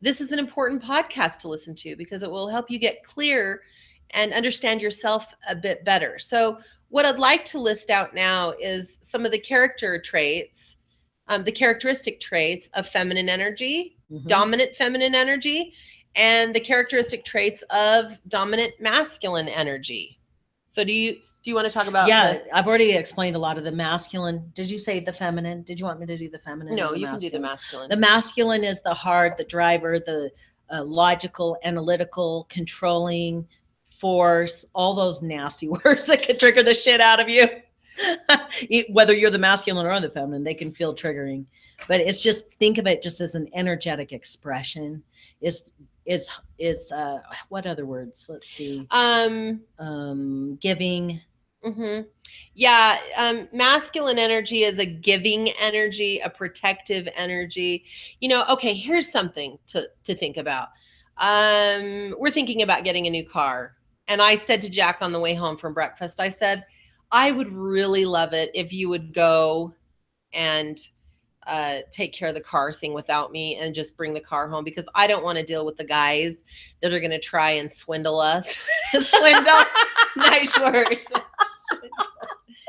This is an important podcast to listen to, because it will help you get clear and understand yourself a bit better. So what I'd like to list out now is some of the character traits, the characteristic traits of feminine energy, dominant feminine energy, and the characteristic traits of dominant masculine energy. So do you want to talk about? Yeah, I've already explained a lot of the masculine. Did you say the feminine? Did you want me to do the feminine? No, you can do the masculine. The masculine is the heart, the driver, the logical, analytical, controlling force, all those nasty words that can trigger the shit out of you. Whether you're the masculine or the feminine, they can feel triggering. But it's just, think of it just as an energetic expression. It's what other words? Let's see. Giving. Yeah. Masculine energy is a giving energy, a protective energy. You know, okay, here's something to think about. We're thinking about getting a new car. And I said to Jack on the way home from breakfast, I said, I would really love it if you would go and take care of the car thing without me and just bring the car home, because I don't want to deal with the guys that are going to try and swindle us. Swindle. Nice word.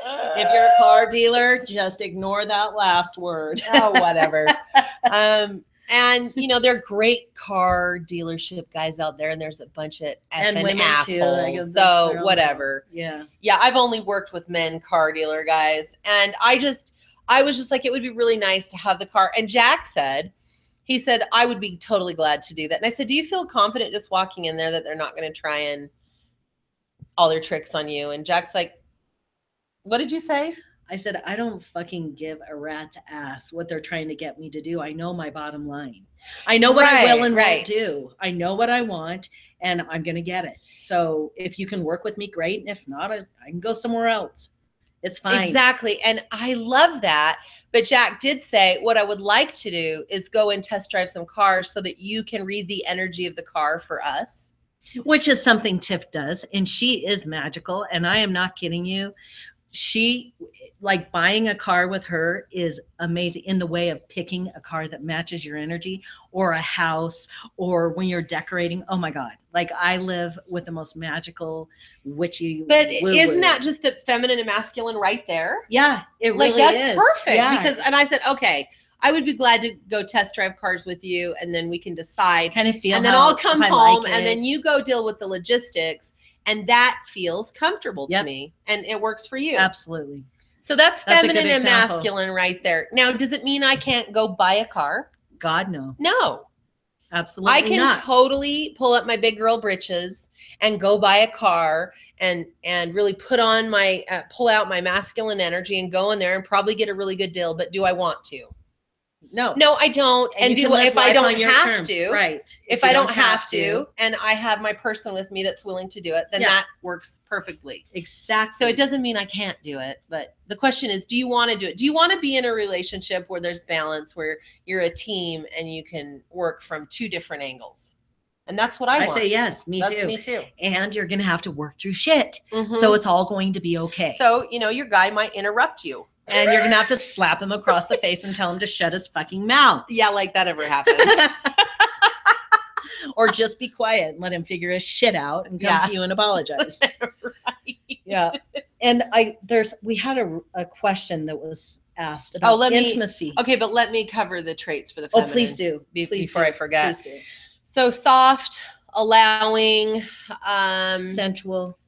If you're a car dealer, just ignore that last word. Oh, whatever. And you know, there are great car dealership guys out there, and there's a bunch of effing assholes. So whatever. Yeah. I've only worked with men car dealer guys, and I was just like, it would be really nice to have the car. And Jack said, I would be totally glad to do that. And I said, do you feel confident just walking in there that they're not going to try and all their tricks on you? And Jack's like, what did you say? I said, I don't fucking give a rat's ass what they're trying to get me to do. I know my bottom line. I know what I will and won't do. I know what I want, and I'm going to get it. So if you can work with me, great. And if not, I can go somewhere else. It's fine. Exactly. And I love that. But Jack did say, what I would like to do is go and test drive some cars so that you can read the energy of the car for us. which is something Tiff does. And she is magical. And I am not kidding you. She, like, buying a car with her is amazing in the way of picking a car that matches your energy, or a house, or when you're decorating. Oh my God. Like, I live with the most magical witchy. But woo-woo. isn't that just the feminine and masculine right there? Yeah, it Like, really that's is. perfect. Yeah. Because, and I said, okay, I would be glad to go test drive cars with you, and then we can decide. Kind of feel, And then how, I'll come if I home, like and it. then you go deal with the logistics, and that feels comfortable to Yep. me, and it works for you. Absolutely. So that's That's a feminine good and example. masculine right there. Now, does it mean I can't go buy a car? God, no. No. Absolutely I can not. totally pull up my big girl britches and go buy a car and really put on my pull out my masculine energy and go in there and probably get a really good deal. But do I want to? No, I don't. And you do can live if I life don't on your have terms. to, Right? If you I don't have to, and I have my person with me that's willing to do it, then Yeah. that works perfectly. Exactly. So it doesn't mean I can't do it, but the question is, do you want to do it? Do you want to be in a relationship where there's balance, where you're a team and you can work from two different angles? And that's what I want. say yes. Me That's too. me too. And you're going to have to work through shit. Mhm. So it's all going to be okay. So, your guy might interrupt you. And you're going to have to slap him across the face and tell him to shut his fucking mouth. Yeah, like that ever happens. Or just be quiet and let him figure his shit out and come Yeah. to you and apologize. Right. Yeah. And we had a question that was asked about intimacy. Okay, but let me cover the traits for the Oh, feminine. please do. Before I forget. Please do. So soft, allowing, sensual,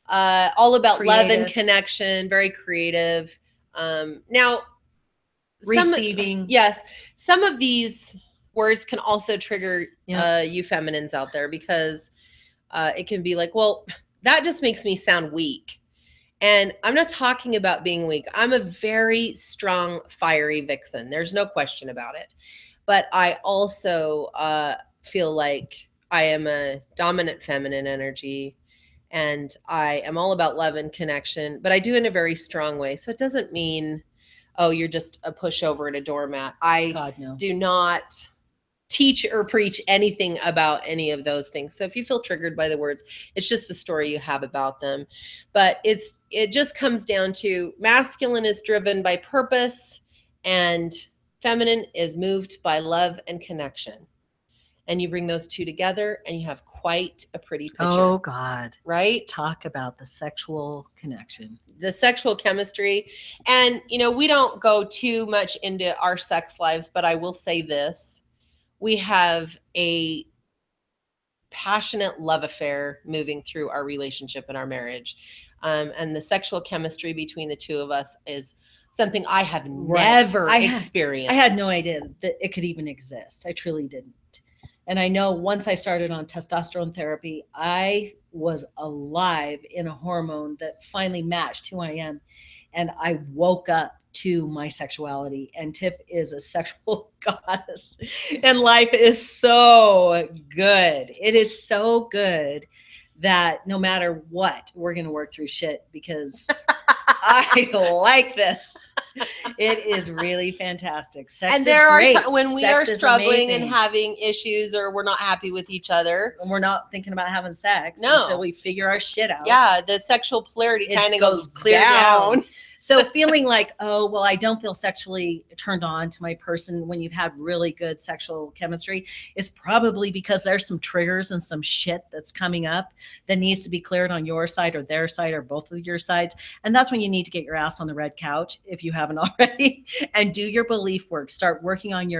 all about love and Creative. connection, very creative. Now, Receiving. Yes, some of these words can also trigger Yeah. you feminines out there, because it can be like, well, that just makes me sound weak. And I'm not talking about being weak. I'm a very strong, fiery vixen. There's no question about it. But I also feel like I am a dominant feminine energy, and I am all about love and connection, but I do in a very strong way. So it doesn't mean, oh, you're just a pushover and a doormat. God, no. Do not teach or preach anything about any of those things. So if you feel triggered by the words, it's just the story you have about them. But it just comes down to masculine is driven by purpose, and feminine is moved by love and connection. And you bring those two together and you have quite a pretty picture. Oh, God. Right? Talk about the sexual connection. The sexual chemistry. And, we don't go too much into our sex lives, but I will say this. We have a passionate love affair moving through our relationship and our marriage. And the sexual chemistry between the two of us is something I have never experienced. I had no idea that it could even exist. I truly didn't. And I know once I started on testosterone therapy, I was alive in a hormone that finally matched who I am. And I woke up to my sexuality. And Tiff is a sexual goddess. And life is so good. It is so good that no matter what, we're going to work through shit, because I like this. It is really fantastic. Sex and there is are great. when we Sex are is struggling amazing. and having issues, or we're not happy with each other, and we're not thinking about having sex No. until we figure our shit out. Yeah, the sexual polarity It kind of goes goes clear down. down. So feeling like, oh, well, I don't feel sexually turned on to my person when you've had really good sexual chemistry is probably because there's some triggers and some shit that's coming up that needs to be cleared on your side or their side or both of your sides. And that's when you need to get your ass on the red couch, if you haven't already, and do your belief work. Start working on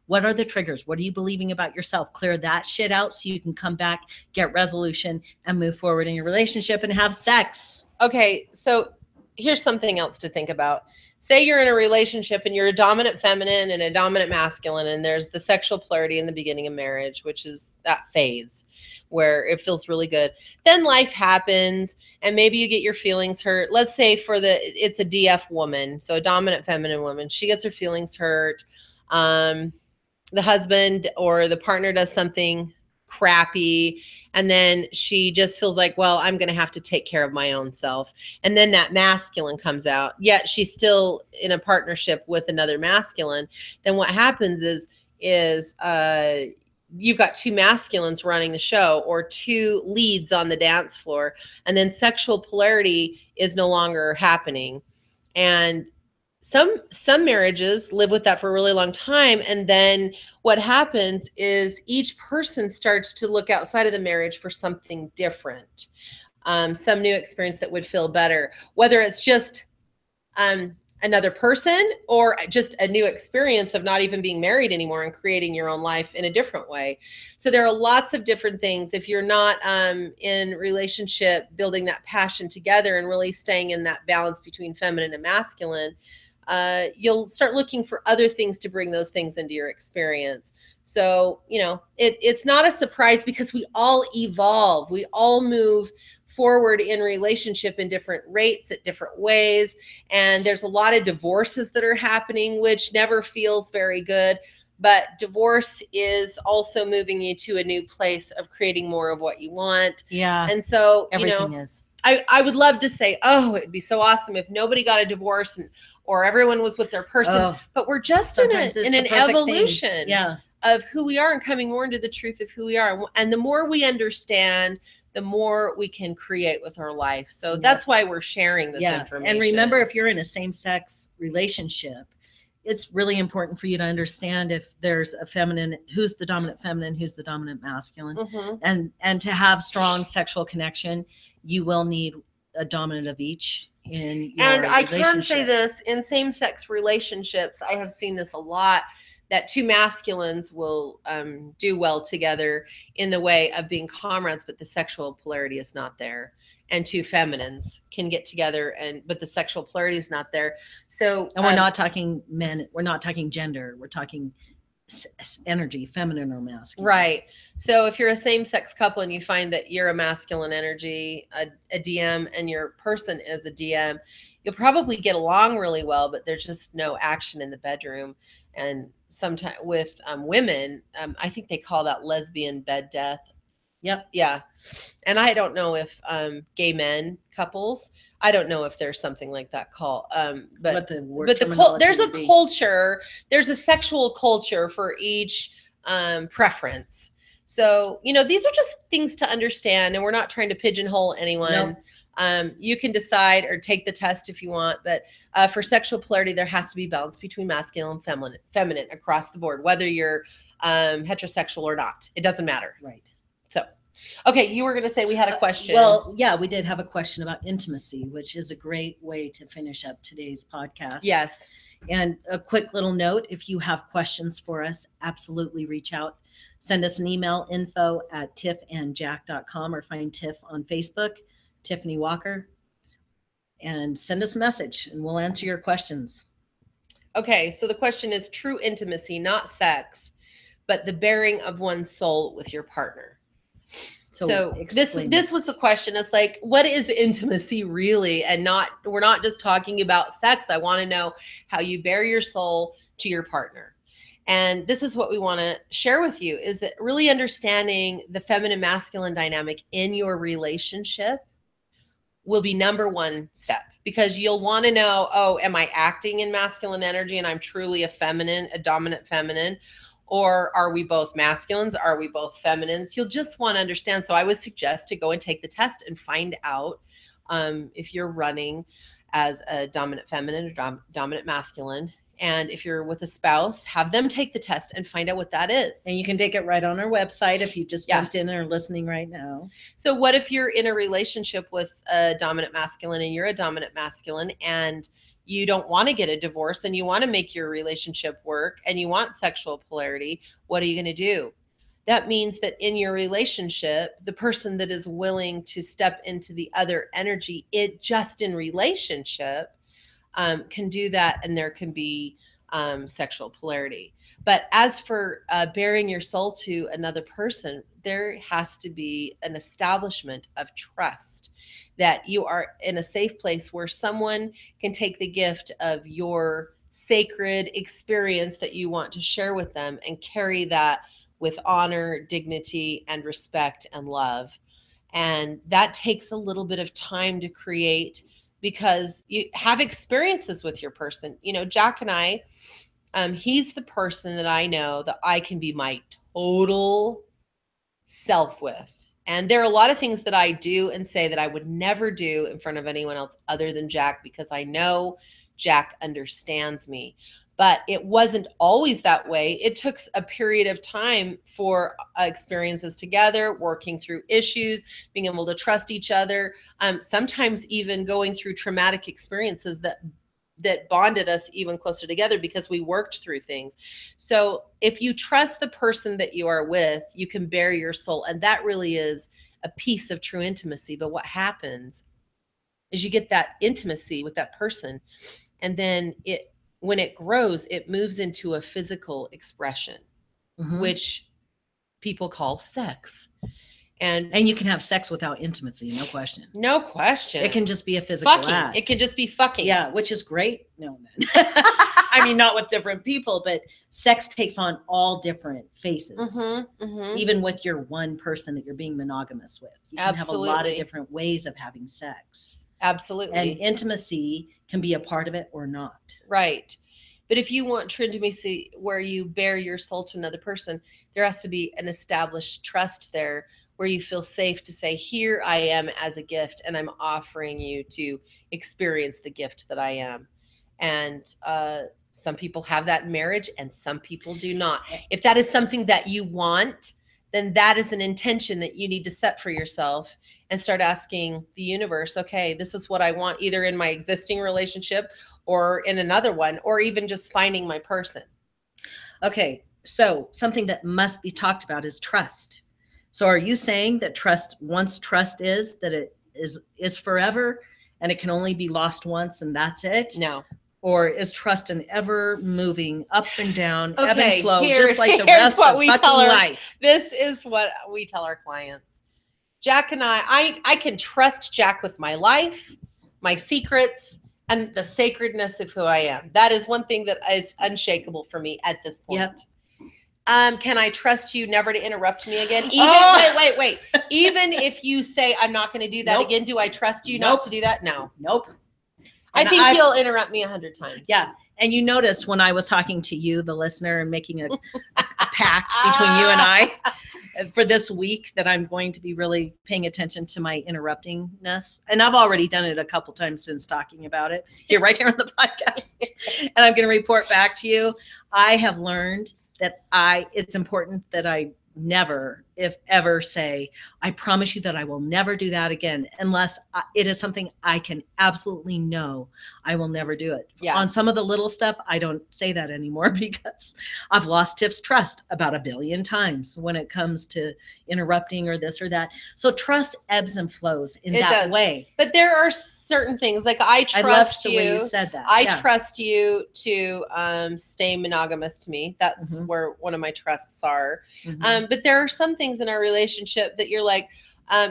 what are the triggers? What are you believing about yourself? Clear that shit out so you can come back, get resolution, and move forward in your relationship and have sex. Okay, so here's something else to think about. Say you're in a relationship and you're a dominant feminine and a dominant masculine, and there's the sexual polarity in the beginning of marriage, which is that phase where it feels really good. Then life happens and maybe you get your feelings hurt. Let's say it's a DF woman, so a dominant feminine woman. She gets her feelings hurt. The husband or the partner does something crappy, and then she just feels like, well, I'm going to have to take care of my own self. And then that masculine comes out, yet she's still in a partnership with another masculine. Then what happens is you've got two masculines running the show or two leads on the dance floor, and then sexual polarity is no longer happening. And some marriages live with that for a really long time, and then what happens is each person starts to look outside of the marriage for something different, some new experience that would feel better, whether it's just another person or just a new experience of not even being married anymore and creating your own life in a different way. So there are lots of different things. If you're not in relationship, building that passion together and really staying in that balance between feminine and masculine, you'll start looking for other things to bring those things into your experience. So, it's not a surprise because we all evolve. We all move forward in relationship in different rates at different ways. And there's a lot of divorces that are happening, which never feels very good. But divorce is also moving you to a new place of creating more of what you want. Yeah. And so, everything is. I would love to say, oh, it'd be so awesome if nobody got a divorce or everyone was with their person. But we're just in an evolution of who we are and coming more into the truth of who we are. And the more we understand, the more we can create with our life. So that's why we're sharing this information. And remember, if you're in a same-sex relationship, it's really important for you to understand if there's a feminine, who's the dominant feminine, who's the dominant masculine, and to have strong sexual connection, you will need a dominant of each in your And I relationship. can say this, in same-sex relationships, I have seen this a lot, that two masculines will do well together in the way of being comrades, but the sexual polarity is not there. And two feminines can get together, but the sexual polarity is not there. So, and we're not talking men, we're not talking gender, we're talking energy, feminine or masculine. Right. So if you're a same-sex couple and you find that you're a masculine energy, a DM, and your person is a DM, you'll probably get along really well, but there's just no action in the bedroom. And sometimes with women, I think they call that lesbian bed death. Yep. Yeah. And I don't know if gay men couples, I don't know if there's something like that called, but there's a culture, there's a sexual culture for each preference. So, these are just things to understand, and we're not trying to pigeonhole anyone. Nope. You can decide or take the test if you want, but for sexual polarity, there has to be balance between masculine and feminine across the board, whether you're heterosexual or not. It doesn't matter. Right. So, okay, you were going to say we had a question. Well, yeah, we did have a question about intimacy, which is a great way to finish up today's podcast. Yes. And a quick little note, if you have questions for us, absolutely reach out. Send us an email, info@tiffandjack.com, or find Tiff on Facebook, Tiffany Walker, and send us a message and we'll answer your questions. Okay, so the question is true intimacy, not sex, but the bearing of one's soul with your partner. So this was the question. It's like, what is intimacy really? And we're not just talking about sex. I want to know how you bear your soul to your partner. And this is what we want to share with you, is that really understanding the feminine masculine dynamic in your relationship will be number one step, because you'll want to know, oh, am I acting in masculine energy and I'm truly a dominant feminine? Or are we both masculines? Are we both feminines? You'll just want to understand. So I would suggest to go and take the test and find out if you're running as a dominant feminine or dominant masculine. And if you're with a spouse, have them take the test and find out what that is. And you can take it right on our website if you just jumped in and are listening right now. So what if you're in a relationship with a dominant masculine and you're a dominant masculine and you don't want to get a divorce and you want to make your relationship work and you want sexual polarity? What are you going to do? That means that in your relationship, the person that is willing to step into the other energy, just in relationship, can do that, and there can be sexual polarity. But as for bearing your soul to another person, there has to be an establishment of trust, that you are in a safe place where someone can take the gift of your sacred experience that you want to share with them and carry that with honor, dignity, and respect and love. And that takes a little bit of time to create, because you have experiences with your person. Jack and I he's the person that I know that I can be my total self with. And there are a lot of things that I do and say that I would never do in front of anyone else other than Jack, because I know Jack understands me. But it wasn't always that way. It took a period of time for experiences together, working through issues, being able to trust each other, sometimes even going through traumatic experiences that bonded us even closer together because we worked through things. So if you trust the person that you are with, you can bare your soul. And that really is a piece of true intimacy. But what happens is you get that intimacy with that person, and then when it grows, it moves into a physical expression, which people call sex. And you can have sex without intimacy, no question. No question. It can just be a physical fucking act. It can just be fucking. Yeah, which is great. No, I mean, not with different people, but sex takes on all different faces. Even with your one person that you're being monogamous with. You can have a lot of different ways of having sex. Absolutely. And intimacy can be a part of it or not. Right. But if you want true intimacy where you bare your soul to another person, there has to be an established trust there where you feel safe to say, here I am as a gift, and I'm offering you to experience the gift that I am. And some people have that in marriage and some people do not. If that is something that you want, then that is an intention that you need to set for yourself and start asking the universe, okay, this is what I want, either in my existing relationship or in another one, or even just finding my person. Okay, so something that must be talked about is trust. So are you saying that once trust is, that it is forever and it can only be lost once and that's it? No. Or is trust an ever moving up and down, okay, ebb and flow, just like the rest of fucking life? This is what we tell our clients. Jack and I can trust Jack with my life, my secrets, and the sacredness of who I am. That is one thing that is unshakable for me at this point. Yep. Can I trust you never to interrupt me again? Even wait. Even if you say I'm not going to do that again, do I trust you not to do that? No. Nope. I think he'll interrupt me 100 times. Yeah. And you noticed when I was talking to you, the listener, and making a pact between you and I for this week that I'm going to be really paying attention to my interruptingness. And I've already done it a couple times since talking about it right here on the podcast. And I'm going to report back to you. I have learned that it's important that I never, if ever, say, I promise you that I will never do that again, unless it is something I can absolutely know I will never do it. Yeah. On some of the little stuff, I don't say that anymore because I've lost Tiff's trust about 1 billion times when it comes to interrupting or this or that. So trust ebbs and flows in that way. But there are certain things, like I trust the way you said that. I trust you to stay monogamous to me. That's where one of my trusts are. But there are some things in our relationship that you're like,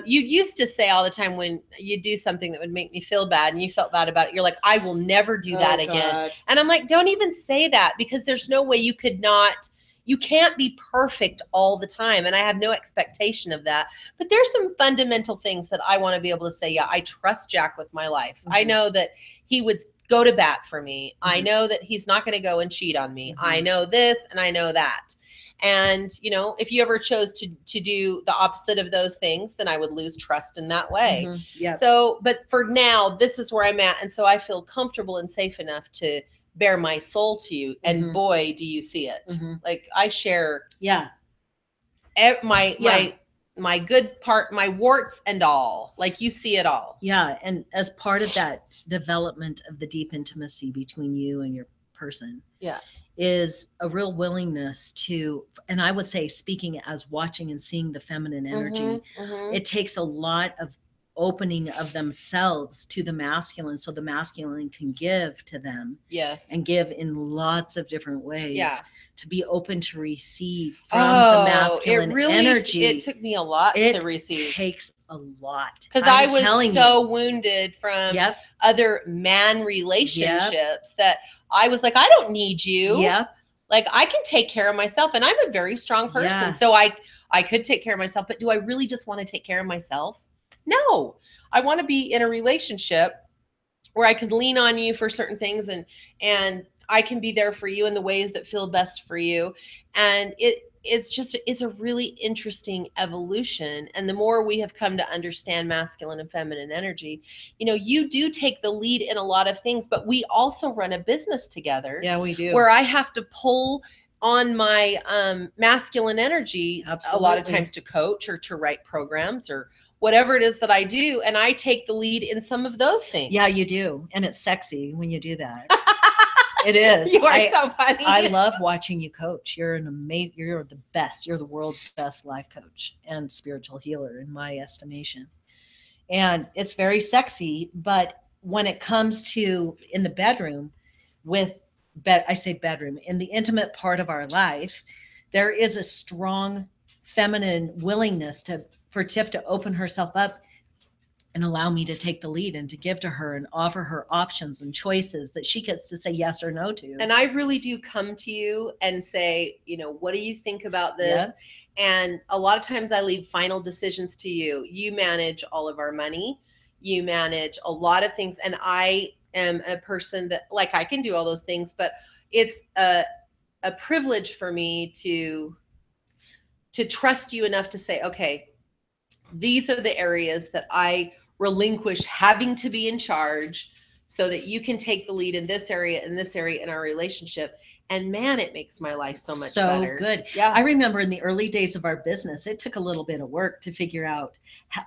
you used to say all the time when you do something that would make me feel bad and you felt bad about it, you're like, I will never do that again. And I'm like, don't even say that, because there's no way you can't be perfect all the time. And I have no expectation of that. But there's some fundamental things that I want to be able to say, yeah, I trust Jack with my life. I know that he would go to bat for me. I know that he's not going to go and cheat on me. I know this and I know that. And, if you ever chose to do the opposite of those things, then I would lose trust in that way. So, but for now, this is where I'm at. And so I feel comfortable and safe enough to bare my soul to you. And boy, do you see it. Like I share my good part, my warts and all, like you see it all. Yeah. And as part of that development of the deep intimacy between you and your person. Yeah. Is a real willingness to, and I would say, speaking as watching and seeing the feminine energy, it takes a lot of opening of themselves to the masculine, so the masculine can give to them. Yes. And give in lots of different ways. Yeah. To be open to receive from the masculine energy. It took me a lot to receive. It takes a lot. Because I was so wounded from other man relationships that I was like, I don't need you. Like I can take care of myself, and I'm a very strong person. So I could take care of myself, but do I really just want to take care of myself? No, I want to be in a relationship where I can lean on you for certain things, and I can be there for you in the ways that feel best for you. And it's a really interesting evolution. And the more we have come to understand masculine and feminine energy, you do take the lead in a lot of things, but we also run a business together. Yeah, we do. Where I have to pull on my masculine energy a lot of times to coach or to write programs or whatever it is that I do. And I take the lead in some of those things. Yeah, you do. And it's sexy when you do that. It is. You are so funny. I love watching you coach. You're you're the best. You're the world's best life coach and spiritual healer in my estimation. And it's very sexy. But when it comes to in the bedroom I say bedroom, in the intimate part of our life, there is a strong feminine willingness for Tiff to open herself up and allow me to take the lead and to give to her and offer her options and choices that she gets to say yes or no to. And I really do come to you and say, what do you think about this? Yeah. And a lot of times I leave final decisions to you. You manage all of our money. You manage a lot of things. And I am a person that, like, I can do all those things, but it's a privilege for me to trust you enough to say, okay, these are the areas that I relinquish having to be in charge so that you can take the lead in this area in our relationship. And man, it makes my life so much better. So good. Yeah. I remember in the early days of our business, it took a little bit of work to figure out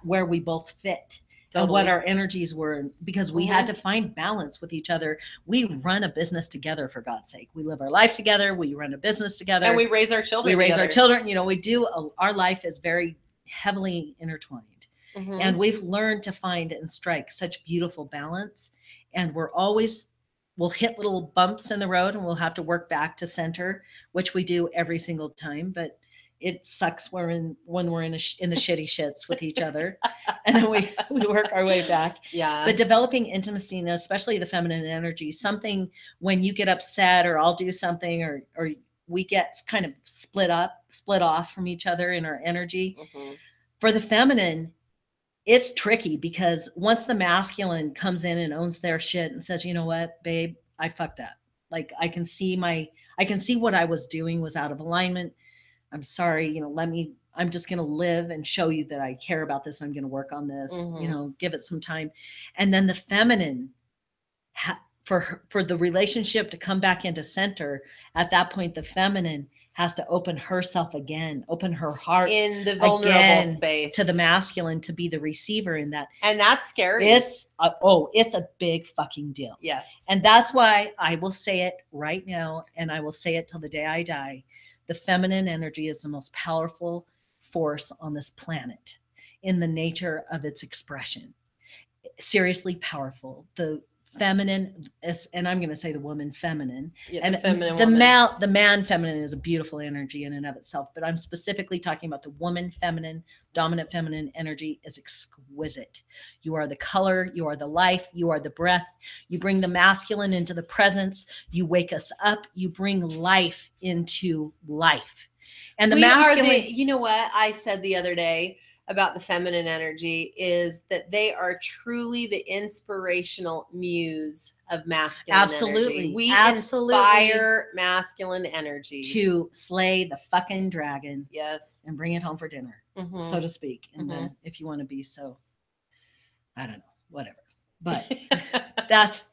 where we both fit. Totally. And what our energies were, because we had to find balance with each other. We run a business together, for God's sake. We live our life together. We run a business together. And we raise our children. We do. Our life is very heavily intertwined. Mm-hmm. And we've learned to find and strike such beautiful balance. And we'll hit little bumps in the road and we'll have to work back to center, which we do every single time. But it sucks when we're in the shitty shits with each other. And then we work our way back. Yeah. But developing intimacy, and especially the feminine energy, something when you get upset or I'll do something or we get kind of split off from each other in our energy. Mm-hmm. For the feminine, it's tricky because once the masculine comes in and owns their shit and says, you know what, babe, I fucked up. Like I can see what I was doing was out of alignment. I'm sorry, I'm just going to live and show you that I care about this. I'm going to work on this, give it some time. And then the feminine, for the relationship to come back into center, at that point, the feminine has to open herself again, open her heart in the vulnerable space to the masculine to be the receiver in that. And that's scary. It's a big fucking deal. Yes. And that's why I will say it right now. And I will say it till the day I die. The feminine energy is the most powerful force on this planet in the nature of its expression. Seriously powerful. The feminine is, and I'm going to say the woman feminine, and the man feminine is a beautiful energy in and of itself, but I'm specifically talking about the woman feminine, dominant feminine energy is exquisite. You are the color, you are the life, you are the breath. You bring the masculine into the presence, you wake us up, you bring life into life. And the masculine, you know what I said the other day about the feminine energy is that they are truly the inspirational muse of masculine energy. We inspire masculine energy to slay the fucking dragon. Yes. And bring it home for dinner, so to speak. And if you want to be so, I don't know, whatever. But that's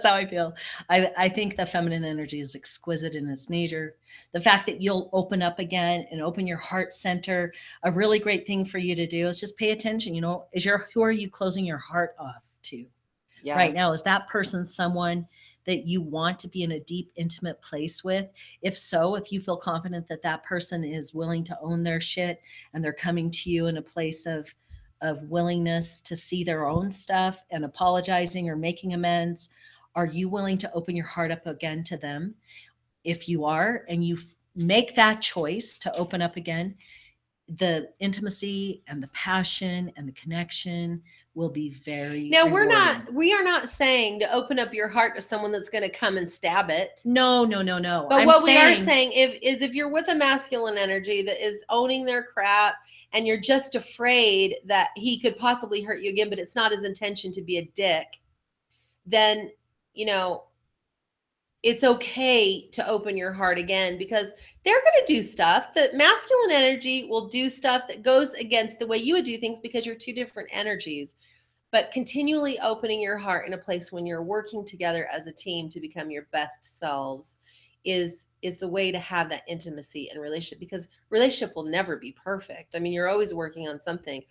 how I feel. I think the feminine energy is exquisite in its nature. The fact that you'll open up again and open your heart center, a really great thing for you to do is just pay attention. Who are you closing your heart off to right now? Is that person someone that you want to be in a deep, intimate place with? If so, if you feel confident that that person is willing to own their shit and they're coming to you in a place of willingness to see their own stuff and apologizing or making amends, are you willing to open your heart up again to them? If you are, and you make that choice to open up again, the intimacy and the passion and the connection will be very now rewarding. We are not saying to open up your heart to someone that's going to come and stab it. No. But we are saying is if you're with a masculine energy that is owning their crap and you're just afraid that he could possibly hurt you again, but it's not his intention to be a dick, then, it's okay to open your heart again, because they're going to do stuff. The masculine energy will do stuff that goes against the way you would do things because you're two different energies. But continually opening your heart in a place when you're working together as a team to become your best selves is the way to have that intimacy and relationship, because relationship will never be perfect. I mean, you're always working on something.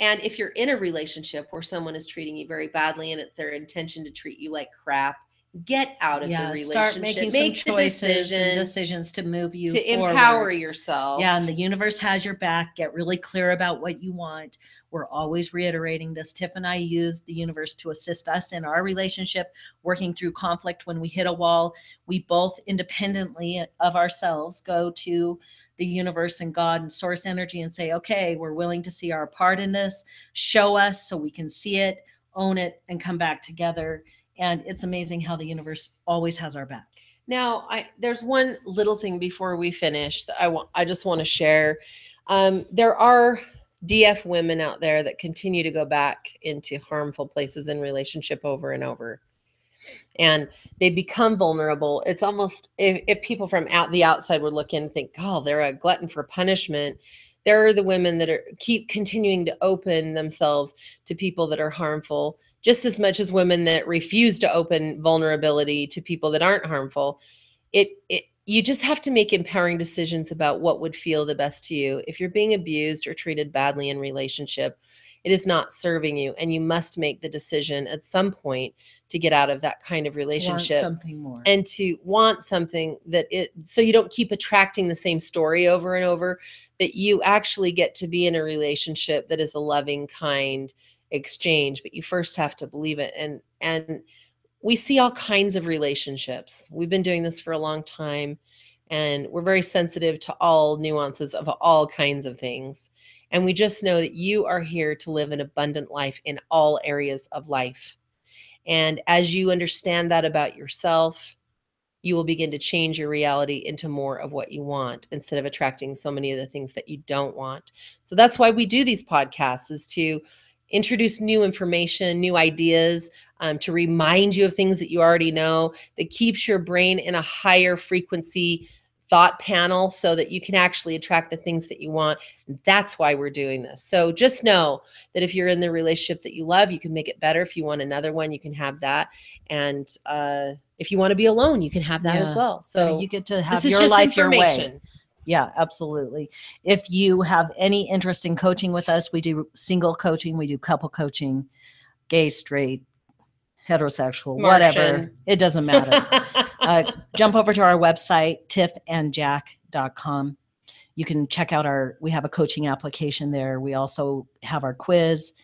And if you're in a relationship where someone is treating you very badly and it's their intention to treat you like crap, get out of the relationship. Start making some choices and decisions to move you to forward. Empower yourself. Yeah, and the universe has your back. Get really clear about what you want. We're always reiterating this. Tiff and I use the universe to assist us in our relationship, working through conflict. When we hit a wall, we both independently of ourselves go to the universe and God and source energy and say, okay, we're willing to see our part in this. Show us so we can see it, own it, and come back together. And it's amazing how the universe always has our back. Now, there's one little thing before we finish that I just want to share. There are DF women out there that continue to go back into harmful places in relationship over and over, and they become vulnerable. It's almost, if people from the outside would look in and think, oh, they're a glutton for punishment. There are the women that keep continuing to open themselves to people that are harmful, just as much as women that refuse to open vulnerability to people that aren't harmful. You just have to make empowering decisions about what would feel the best to you. If you're being abused or treated badly in relationship, it is not serving you, and you must make the decision at some point to get out of that kind of relationship. Want something more. And to want something so you don't keep attracting the same story over and over, that you actually get to be in a relationship that is a loving, kind exchange. But you first have to believe it. And we see all kinds of relationships. We've been doing this for a long time, and we're very sensitive to all nuances of all kinds of things. And we just know that you are here to live an abundant life in all areas of life. And as you understand that about yourself, you will begin to change your reality into more of what you want, instead of attracting so many of the things that you don't want. So that's why we do these podcasts, is to introduce new information, new ideas, to remind you of things that you already know, that keeps your brain in a higher frequency thought panel so that you can actually attract the things that you want. And that's why we're doing this. So just know that if you're in the relationship that you love, you can make it better. If you want another one, you can have that. And if you want to be alone, you can have that as well. So you get to have your life your way. Yeah, absolutely. If you have any interest in coaching with us, we do single coaching, we do couple coaching, gay, straight, heterosexual, whatever. It doesn't matter. Jump over to our website, tiffandjack.com. You can check out we have a coaching application there. We also have our quiz.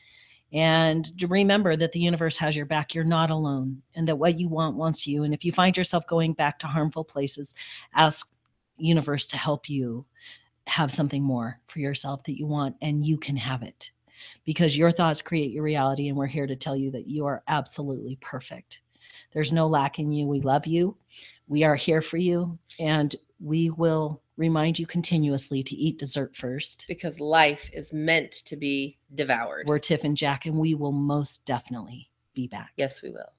And remember that the universe has your back. You're not alone, and that what you want wants you. And if you find yourself going back to harmful places, ask universe to help you have something more for yourself that you want, and you can have it, because your thoughts create your reality. And we're here to tell you that you are absolutely perfect. There's no lack in you. We love you. We are here for you. And we will remind you continuously to eat dessert first, because life is meant to be devoured. We're Tiff and Jack, and we will most definitely be back. Yes, we will.